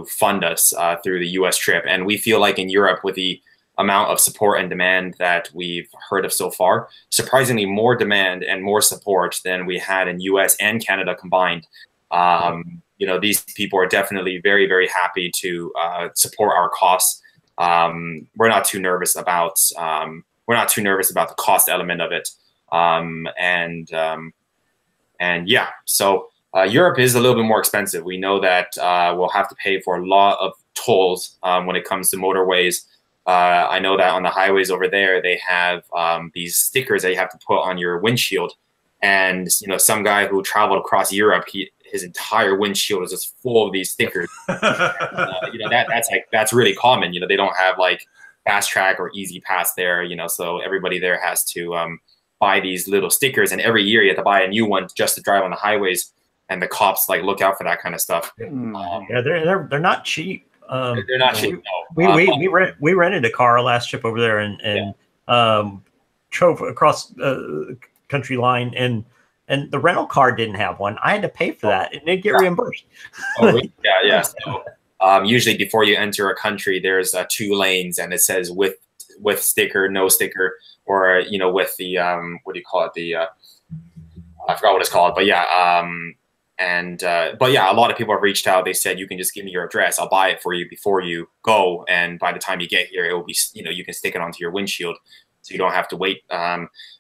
fund us through the US trip. And we feel like in Europe, with the amount of support and demand that we've heard of so far, surprisingly more demand and more support than we had in US and Canada combined. These people are definitely very, very happy to support our costs. We're not too nervous about the cost element of it. So Europe is a little bit more expensive. We know that we'll have to pay for a lot of tolls when it comes to motorways. I know that on the highways over there, they have these stickers that you have to put on your windshield. And, some guy who traveled across Europe, his entire windshield is just full of these stickers. That's really common. They don't have like Fast Track or Easy Pass there, so everybody there has to buy these little stickers. And every year you have to buy a new one just to drive on the highways. And the cops look out for that kind of stuff. Yeah, they're not cheap. They're not cheap. No. We rented a car last trip over there and drove across country line and the rental car didn't have one. I had to pay for that and they'd get reimbursed. Yeah. So, usually before you enter a country, there's 2 lanes and it says with sticker, no sticker, or with the what do you call it? I forgot what it's called, but yeah. But yeah, a lot of people have reached out. They said, you can just give me your address. I'll buy it for you before you go. And by the time you get here, it will be, you can stick it onto your windshield so you don't have to wait.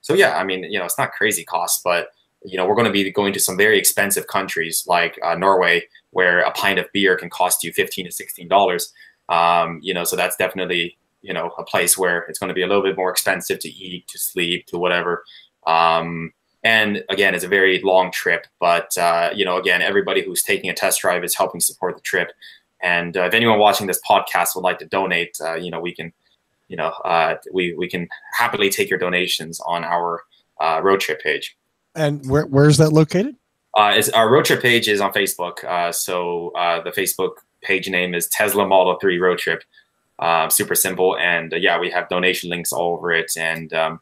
So yeah, I mean, it's not crazy cost, but we're going to be going to some very expensive countries like Norway, where a pint of beer can cost you $15 to $16. So that's definitely, a place where it's going to be a little bit more expensive to eat, to sleep, to whatever. And again, it's a very long trip, but again, everybody who's taking a test drive is helping support the trip. And if anyone watching this podcast would like to donate, we can, we can happily take your donations on our road trip page. And where's that located? It's our road trip page is on Facebook. So the Facebook page name is Tesla Model 3 Road Trip. Super simple, and yeah, we have donation links all over it, and yeah,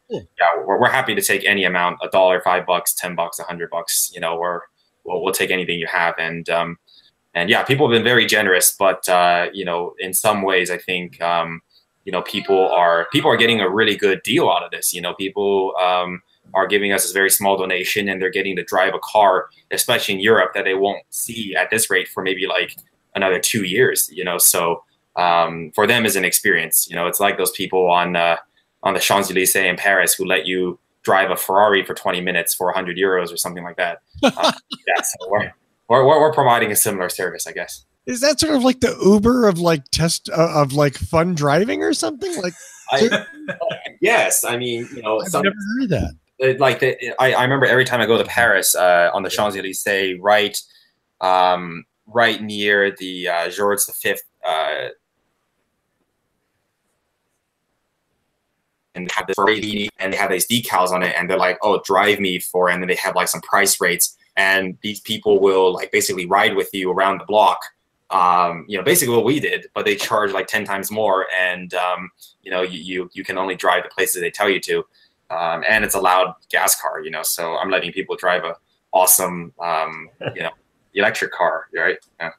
we're happy to take any amount, $1, $5, $10, $100. You know, we'll take anything you have, and yeah, people have been very generous, but you know, in some ways, I think you know, people are getting a really good deal out of this. You know, people are giving us a very small donation, and they're getting to drive a car, especially in Europe, that they won't see at this rate for maybe like another 2 years. You know, so. For them is an experience. You know, it's like those people on the Champs-Élysées in Paris who let you drive a Ferrari for 20 minutes for 100 euros or something like that. Yeah, so we're providing a similar service, I guess. Is that sort of like the Uber of like of like fun driving or something? Like, yes, I mean, you know, I've never heard that. Like I remember every time I go to Paris on the Champs-Élysées, right near the George V. And have this and they have these decals on it, and they're like, "Oh, drive me for," and then they have like some price rates, and these people will like basically ride with you around the block. You know, basically what we did, but they charge like 10 times more, and you know, you can only drive the places they tell you to, and it's a loud gas car. You know, so I'm letting people drive a awesome, you know, electric car, right? Yeah.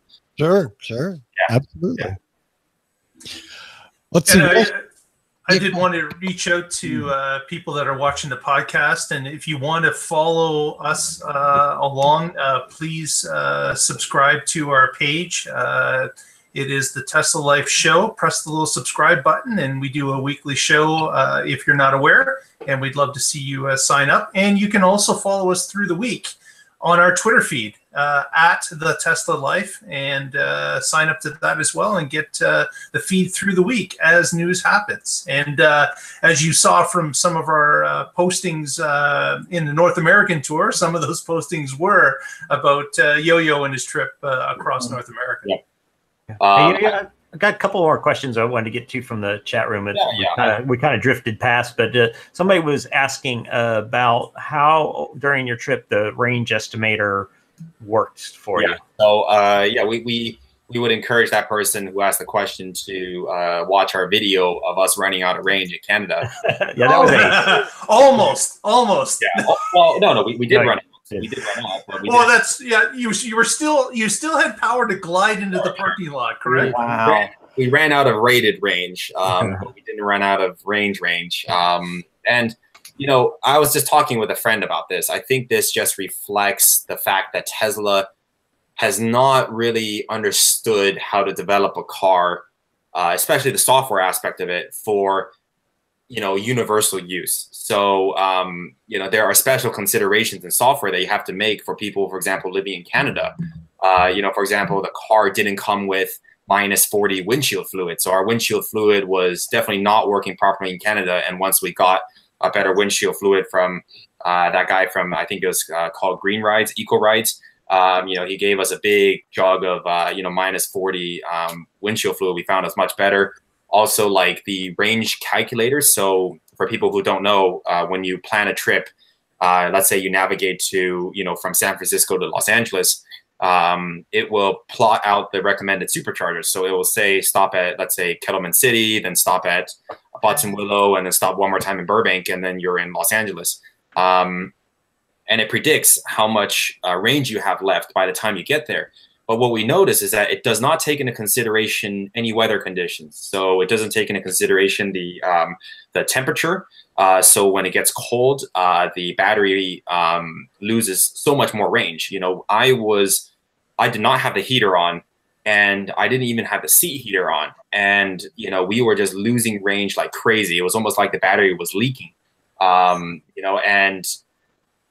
Sure, yeah. Absolutely. Yeah. Let's see. I did want to reach out to people that are watching the podcast, and if you want to follow us along, please subscribe to our page. It is the Tesla Life Show. Press the little subscribe button, and we do a weekly show if you're not aware, and we'd love to see you sign up. And you can also follow us through the week on our Twitter feed at the Tesla Life, and sign up to that as well, and get the feed through the week as news happens. And as you saw from some of our postings in the North American tour, some of those postings were about Yo-Yo and his trip across North America. Yeah. I got a couple more questions I wanted to get to from the chat room. We kind of drifted past, but somebody was asking about how during your trip the range estimator worked for you. So yeah, we would encourage that person who asked the question to watch our video of us running out of range in Canada. Yeah, that was almost. Yeah. Well, no, we did run out. We did run out. But you still had power to glide into the parking lot, correct? Wow. We ran out of rated range, but we didn't run out of range. And you know, I was just talking with a friend about this. I think this just reflects the fact that Tesla has not really understood how to develop a car, especially the software aspect of it, for, you know, universal use. So, you know, there are special considerations in software that you have to make for people, for example, living in Canada. You know, for example, the car didn't come with -40 windshield fluid. So our windshield fluid was definitely not working properly in Canada. And once we got a better windshield fluid from that guy from, I think it was called Green Rides, Eco Rides, you know, he gave us a big jug of, you know, -40 windshield fluid. We found it was much better. Also, like the range calculators. So for people who don't know, when you plan a trip, let's say you navigate to, you know, from San Francisco to Los Angeles, it will plot out the recommended superchargers. So it will say stop at, let's say, Kettleman City, then stop at Buttonwillow, and then stop one more time in Burbank, and then you're in Los Angeles. And it predicts how much range you have left by the time you get there. But what we notice is that it does not take into consideration any weather conditions. So it doesn't take into consideration the temperature. So when it gets cold, the battery loses so much more range. You know, I did not have the heater on, and I didn't even have the seat heater on. And, you know, we were just losing range like crazy. It was almost like the battery was leaking, you know, and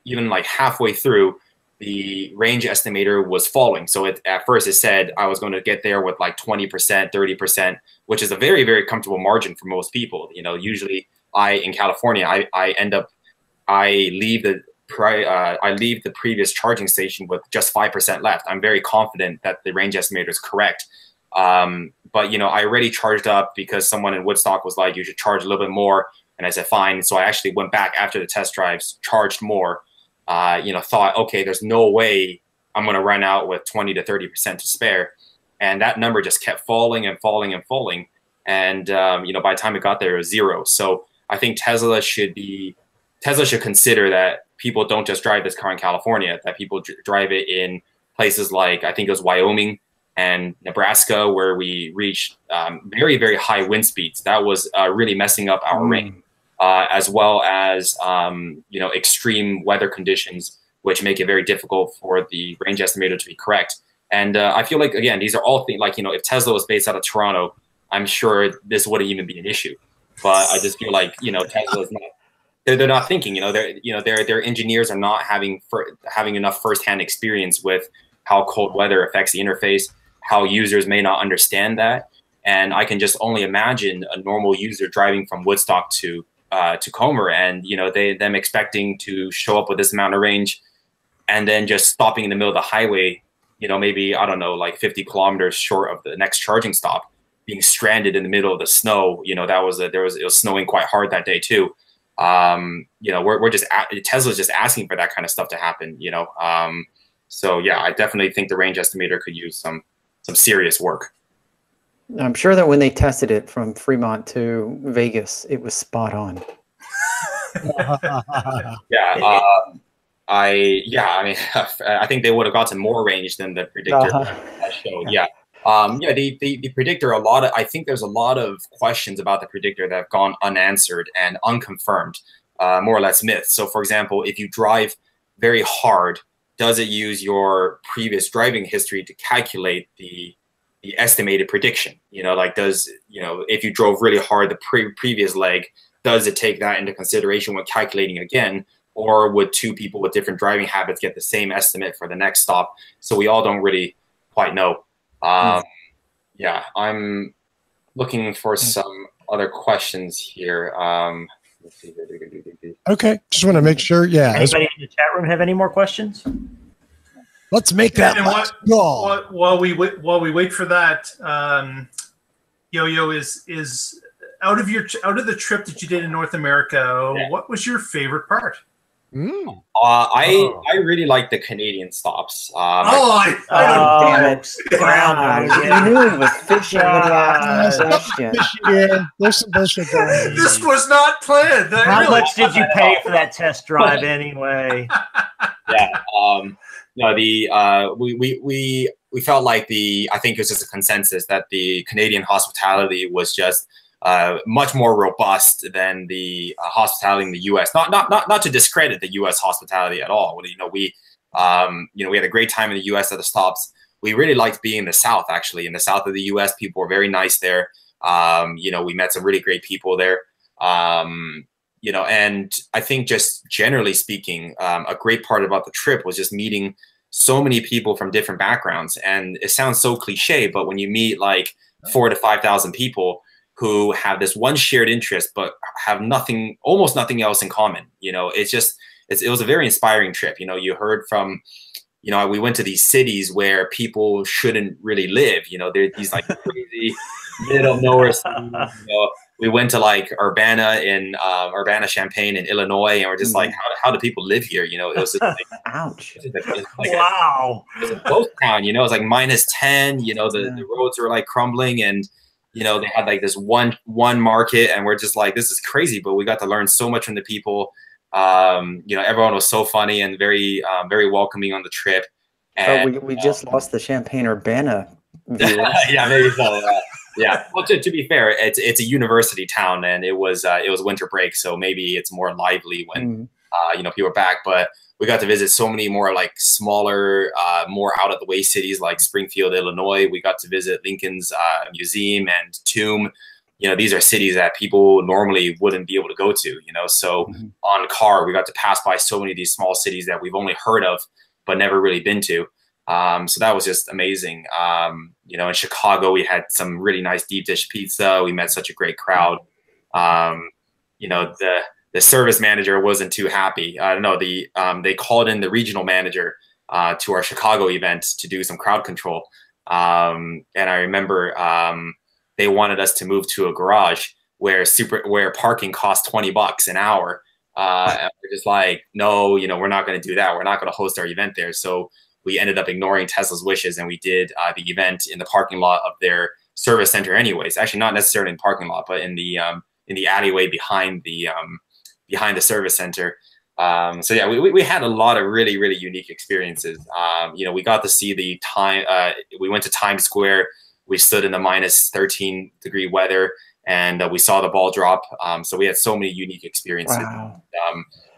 even like halfway through, the range estimator was falling. So at first it said I was going to get there with like 20%, 30%, which is a very, very comfortable margin for most people. You know, usually in California, I leave the previous charging station with just 5% left. I'm very confident that the range estimator is correct. But, you know, I already charged up because someone in Woodstock was like, you should charge a little bit more. And I said, fine. So I actually went back after the test drives, charged more. thought, okay, there's no way I'm going to run out with 20 to 30% to spare. And that number just kept falling and falling and falling. And, by the time it got there, it was zero. So I think Tesla should consider that people don't just drive this car in California, that people drive it in places like, I think it was Wyoming and Nebraska, where we reached very, very high wind speeds. That was really messing up our range, as well as, extreme weather conditions, which make it very difficult for the range estimator to be correct. And I feel like, again, these are all things like, if Tesla was based out of Toronto, I'm sure this wouldn't even be an issue. But I just feel like, Tesla's not, they're not thinking, their engineers are not having enough firsthand experience with how cold weather affects the interface, how users may not understand that. And I can just only imagine a normal user driving from Woodstock to Comer, and them expecting to show up with this amount of range, and then just stopping in the middle of the highway, maybe, I don't know, like 50 kilometers short of the next charging stop, being stranded in the middle of the snow. It was snowing quite hard that day too. We're just Tesla's just asking for that kind of stuff to happen. So yeah, I definitely think the range estimator could use some serious work. I'm sure that when they tested it from Fremont to Vegas, it was spot on. Yeah. I think they would have gotten more range than the predictor showed. Yeah. The predictor, I think there's a lot of questions about the predictor that have gone unanswered and unconfirmed, more or less myths. So for example, if you drive very hard, does it use your previous driving history to calculate the estimated prediction? If you drove really hard the previous leg, does it take that into consideration when calculating again? Or would two people with different driving habits get the same estimate for the next stop? So we all don't really quite know. Yeah, I'm looking for some other questions here. Let's see. Okay, just want to make sure. Yeah. Anybody in the chat room have any more questions? Let's make that last call. While we wait for that, Yo-Yo is out of the trip that you did in North America. Yeah. What was your favorite part? I really like the Canadian stops. Damn it! You knew he was fishing when he asked the question. Michigan, there's some bullshit going on. This was not planned. How much did you pay for that test drive anyway? Yeah. No, we felt like I think it was just a consensus that the Canadian hospitality was just much more robust than the hospitality in the U.S. Not to discredit the U.S. hospitality at all. We had a great time in the U.S. at the stops. We really liked being in the South. Actually, in the South of the U.S., people were very nice there. We met some really great people there. And I think just generally speaking, a great part about the trip was just meeting so many people from different backgrounds. And it sounds so cliche, but when you meet like 4,000 to 5,000 people who have this one shared interest, but have almost nothing else in common. It was a very inspiring trip. You heard from, we went to these cities where people shouldn't really live. They're these like crazy middle of nowhere cities. We went to like Urbana-Champaign in Illinois, and we're just like, how do people live here? It was just like, ouch. Wow. It was a ghost town. It was like -10. The roads were like crumbling, and they had like this one market, and we're just like, this is crazy. But we got to learn so much from the people. Everyone was so funny and very, very welcoming on the trip. And we just lost the Champaign-Urbana viewers. Yeah, maybe so. Yeah. Well, to be fair, it's a university town, and it was winter break, so maybe it's more lively when people are back. But we got to visit so many more like smaller, more out of the way cities like Springfield, Illinois. We got to visit Lincoln's museum and tomb. These are cities that people normally wouldn't be able to go to. So on car, we got to pass by so many of these small cities that we've only heard of but never really been to. So that was just amazing. In Chicago, we had some really nice deep dish pizza. We met such a great crowd. The service manager wasn't too happy. They called in the regional manager to our Chicago event to do some crowd control. And I remember they wanted us to move to a garage where parking cost $20 an hour. And we're just like, no, we're not going to do that. We're not going to host our event there. So we ended up ignoring Tesla's wishes, and we did the event in the parking lot of their service center anyways. Actually, not necessarily in the parking lot, but in the alleyway behind the service center. So yeah, we had a lot of really, really unique experiences. We got to see the time. We went to Times Square. We stood in the minus 13-degree weather, and we saw the ball drop. So we had so many unique experiences. Wow.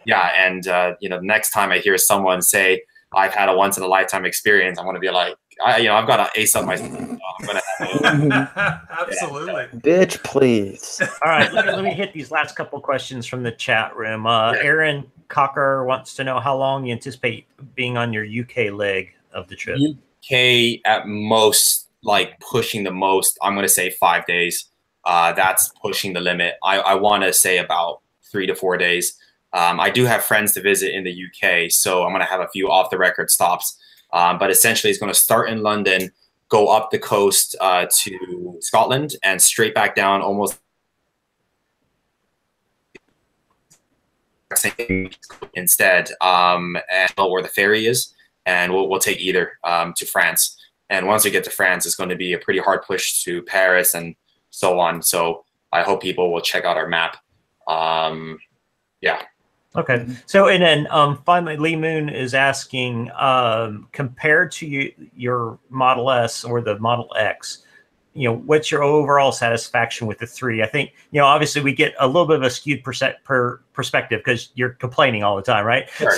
The next time I hear someone say, I've had a once in a lifetime experience, I'm going to be like, I've got to ace up my. I'm going to Absolutely. Bitch, please. All right, let me hit these last couple questions from the chat room. Aaron Cocker wants to know how long you anticipate being on your UK leg of the trip. UK at most, like pushing the most, I'm going to say 5 days. That's pushing the limit. I want to say about 3 to 4 days. I do have friends to visit in the UK, so I'm going to have a few off-the-record stops. But essentially, it's going to start in London, go up the coast to Scotland, and straight back down almost instead, and where the ferry is, and we'll take either to France. And once we get to France, it's going to be a pretty hard push to Paris and so on. So I hope people will check out our map. Yeah. Okay. So, and then finally, Lee Moon is asking, compared to your Model S or the Model X, what's your overall satisfaction with the 3? I think, obviously we get a little bit of a skewed perspective because you're complaining all the time, right? Sure.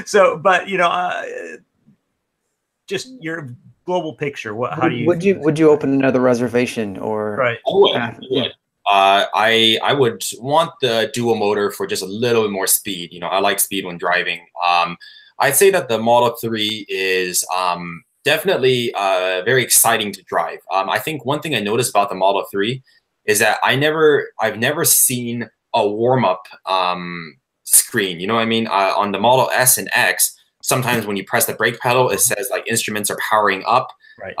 So, but, just your global picture. How do you? Would you open another reservation or? Right. I would. I would want the dual motor for just a little bit more speed. I like speed when driving. I'd say that the Model 3 is definitely very exciting to drive. I think one thing I noticed about the Model 3 is that I've never seen a warm-up screen. You know what I mean? On the Model S and X, sometimes when you press the brake pedal, it says like instruments are powering up. Right.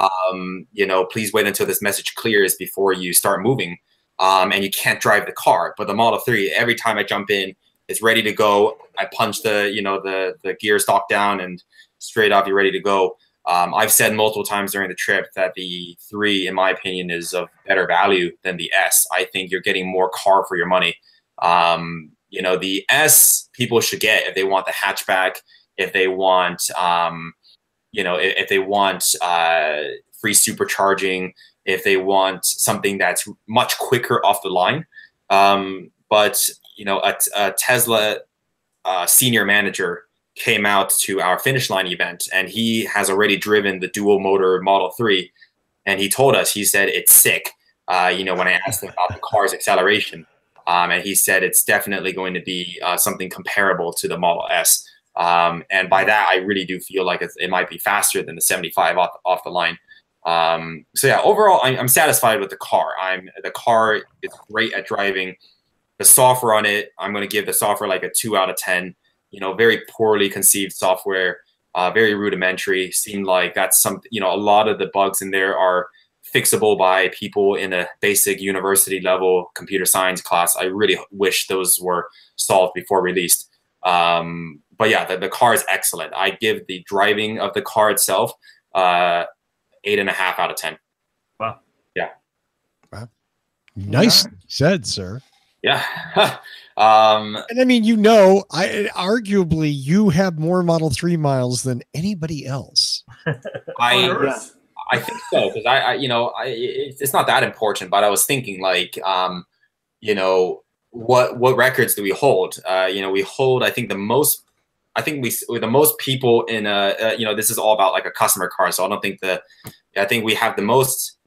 Please wait until this message clears before you start moving. And you can't drive the car. But the Model 3, every time I jump in, it's ready to go. I punch the gear stalk down, and straight off, you're ready to go. I've said multiple times during the trip that the 3, in my opinion, is of better value than the S. I think you're getting more car for your money. The S people should get if they want the hatchback, if they want, if they want free supercharging, if they want something that's much quicker off the line. But a Tesla senior manager came out to our Finish Line event, and he has already driven the dual motor Model 3. And he told us, he said, it's sick. When I asked him about the car's acceleration, and he said it's definitely going to be something comparable to the Model S. And by that, I really do feel like it might be faster than the 75 off the line. So yeah, overall, I'm satisfied with the car. The car is great at driving. The software on it, I'm going to give the software like a 2 out of 10. Very poorly conceived software, very rudimentary. Seemed like that's some, a lot of the bugs in there are fixable by people in a basic university level computer science class. I really wish those were solved before released. But yeah, the car is excellent. I give the driving of the car itself 8.5 out of 10. Wow. Yeah. Wow. Nice said, sir. Yeah. And I mean, arguably you have more Model 3 miles than anybody else. I think so, because it's not that important, but I was thinking like, what records do we hold? We hold, I think the most people in this is all about like a customer car. So I think we have the most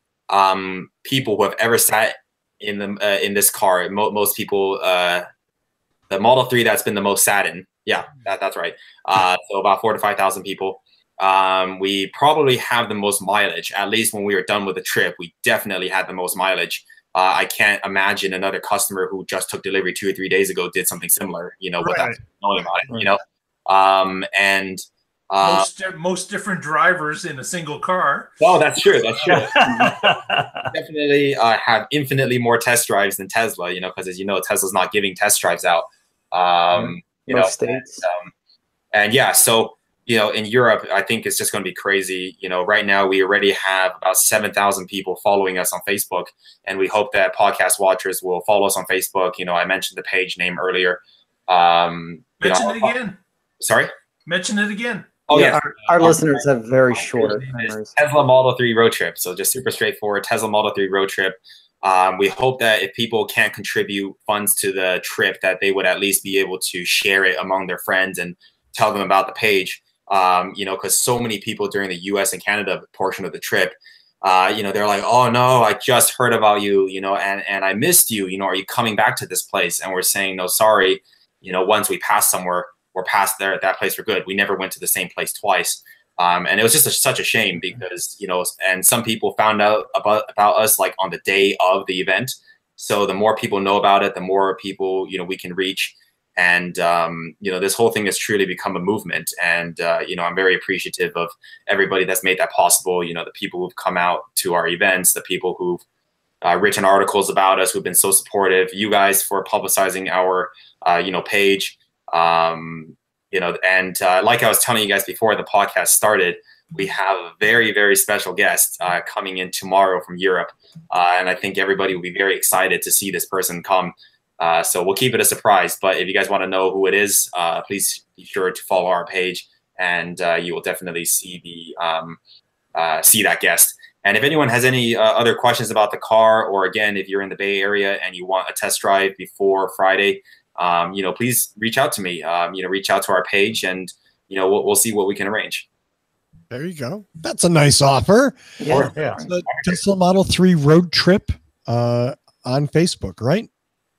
people who have ever sat in this car. Most people, the Model 3 that's been the most sat in. Yeah, that's right. So about 4,000 to 5,000 people. We probably have the most mileage. At least when we were done with the trip, we definitely had the most mileage. I can't imagine another customer who just took delivery 2 or 3 days ago did something similar. Without knowing about it. Most different drivers in a single car. Oh, that's true. That's true. Definitely have infinitely more test drives than Tesla. Because as you know, Tesla's not giving test drives out. You know, states. And yeah, so in Europe, I think it's just going to be crazy. Right now we already have about 7,000 people following us on Facebook, and we hope that podcast watchers will follow us on Facebook. I mentioned the page name earlier. Mention it again. Sorry? Mention it again. Oh, yeah. Our listeners have very short memories. Tesla Model 3 road trip. So just super straightforward, Tesla Model 3 road trip. We hope that if people can't contribute funds to the trip, that they would at least be able to share it among their friends and tell them about the page. Because so many people during the US and Canada portion of the trip, they're like, oh no, I just heard about you, and I missed you, are you coming back to this place? And we're saying, no, sorry. Once we pass somewhere, we're past there at that place for good. We never went to the same place twice. And it was just such a shame because, and some people found out about us like on the day of the event. So the more people know about it, the more people, we can reach. And, this whole thing has truly become a movement. And, I'm very appreciative of everybody that's made that possible. The people who've come out to our events, the people who've written articles about us, who've been so supportive, you guys for publicizing our, page. And like I was telling you guys before the podcast started, we have a very, very special guest coming in tomorrow from Europe. And I think everybody will be very excited to see this person come. So we'll keep it a surprise. But if you guys want to know who it is, please be sure to follow our page, and you will definitely see that guest. And if anyone has any other questions about the car, or again, if you're in the Bay Area and you want a test drive before Friday, please reach out to me. Reach out to our page, and we'll see what we can arrange. There you go. That's a nice offer. Yeah. The Tesla Model 3 road trip on Facebook, right?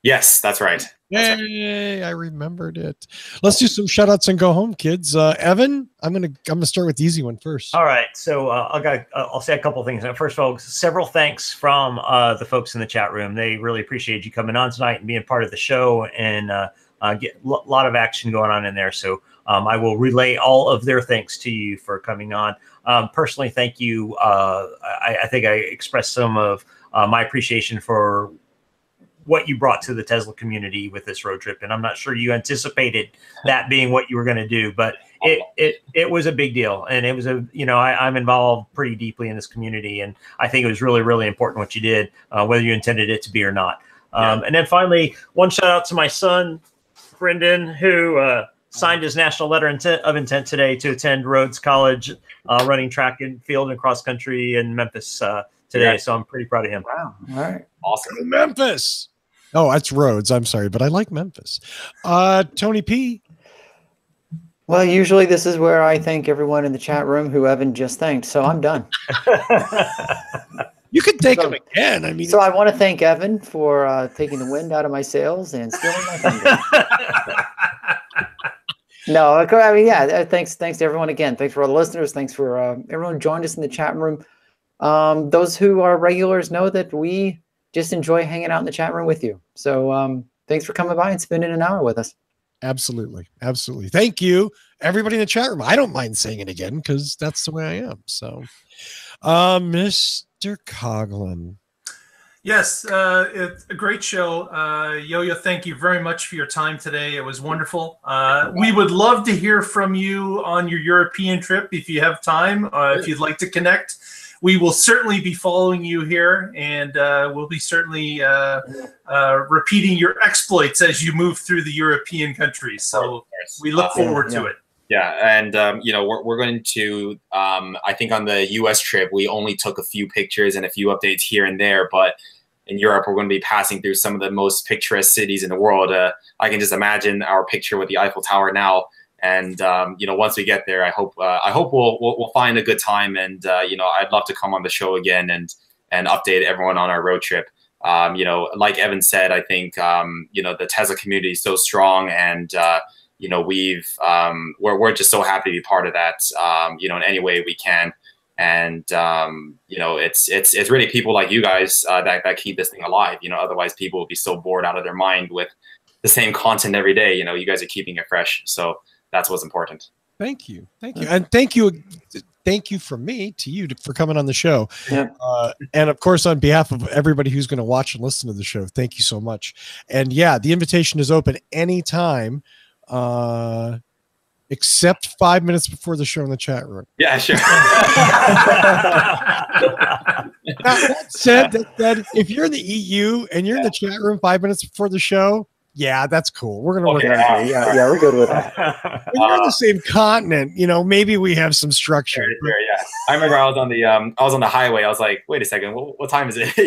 Yes, that's right. Yay! I remembered it. Let's do some shout outs and go home, kids. Evan, I'm gonna start with the easy one first. All right. So I'll say a couple of things. First of all, several thanks from the folks in the chat room. They really appreciate you coming on tonight and being part of the show, and get a lot of action going on in there. So I will relay all of their thanks to you for coming on. Personally, thank you. I think I expressed some of my appreciation for what you brought to the Tesla community with this road trip. And I'm not sure you anticipated that being what you were going to do, but it was a big deal. And it was I'm involved pretty deeply in this community. And I think it was really, really important what you did, whether you intended it to be or not. And then finally, one shout out to my son, Brendan, who signed his national letter of intent today to attend Rhodes College, running track and field and cross country in Memphis today. Yeah. So I'm pretty proud of him. Wow. All right. Awesome. Memphis. Oh, that's Rhodes. I'm sorry, but I like Memphis. Tony P. Well, usually this is where I thank everyone in the chat room who Evan just thanked. So I'm done. You could thank him again. I mean, so I want to thank Evan for taking the wind out of my sails and stealing my thunder. No, I mean, yeah. Thanks to everyone again. Thanks for all the listeners. Thanks for everyone who joined us in the chat room. Those who are regulars know that we just enjoy hanging out in the chat room with you. So thanks for coming by and spending an hour with us. Absolutely. Absolutely. Thank you, everybody in the chat room. I don't mind saying it again because that's the way I am. So, Mr. Coughlin. Yes, it's a great show. Yo-Yo, thank you very much for your time today. It was wonderful. We would love to hear from you on your European trip if you have time, if you'd like to connect. We will certainly be following you here, and we'll be certainly repeating your exploits as you move through the European countries. So we look forward to it. Yeah, and we're going to. I think on the U.S. trip, we only took a few pictures and a few updates here and there, but in Europe, we're going to be passing through some of the most picturesque cities in the world. I can just imagine our picture with the Eiffel Tower now. And once we get there, I hope we'll find a good time. And I'd love to come on the show again and update everyone on our road trip. Like Evan said, I think the Tesla community is so strong, and we're just so happy to be part of that. In any way we can. And it's really people like you guys that keep this thing alive. Otherwise people will be so bored out of their mind with the same content every day. You guys are keeping it fresh. So that's what's important. Thank you. And thank you thank you from me to you for coming on the show. Yeah. And of course, on behalf of everybody who's going to watch and listen to the show, thank you so much. And yeah, the invitation is open anytime, except 5 minutes before the show in the chat room. Yeah, sure. That said, if you're in the EU and you're in the chat room 5 minutes before the show, yeah, that's cool. We're gonna work Okay. on it. Yeah, we're good with that. When you're on the same continent, maybe we have some structure. Sure, yeah. I remember I was on the highway. I was like, wait a second, what time is it?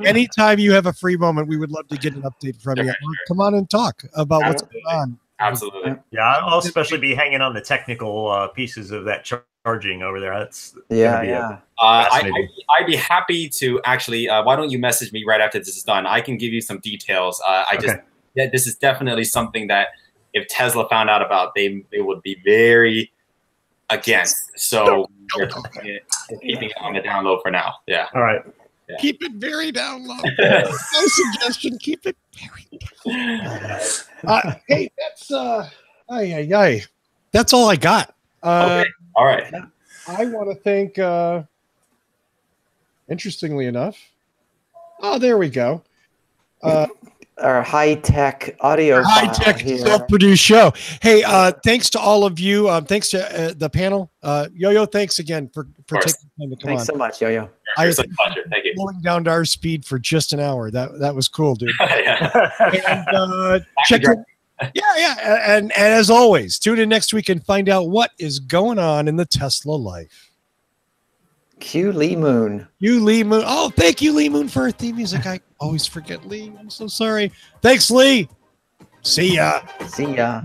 Anytime you have a free moment, we would love to get an update from you. Sure. Come on and talk about what's Absolutely. going on. Absolutely. Yeah, I'll especially be hanging on the technical pieces of that charging over there. That's Yeah. I'd be happy to actually. Why don't you message me right after this is done? I can give you some details. This is definitely something that if Tesla found out about, they would be very against. So we're keeping it on the down low for now. Yeah. all right. Yeah. Keep it very down low. No suggestion. Keep it very down low. Hey, that's that's all I got. Okay. All right. I want to thank. Interestingly enough, there we go. Our high-tech audio file High-tech here. self-produced show. Hey, thanks to all of you. Thanks to the panel. Yo-Yo, thanks again for taking the time to come Thanks on. so much, Yo-Yo. I It's a pleasure. Thank you. slowing down to our speed for just an hour. That was cool, dude. Yeah. And check it. Yeah. And as always, tune in next week and find out what is going on in the Tesla life. Cue Lee Moon. You, Lee Moon. Oh, thank you, Lee Moon, for our theme music. I always forget Lee. I'm so sorry. Thanks, Lee. See ya. See ya.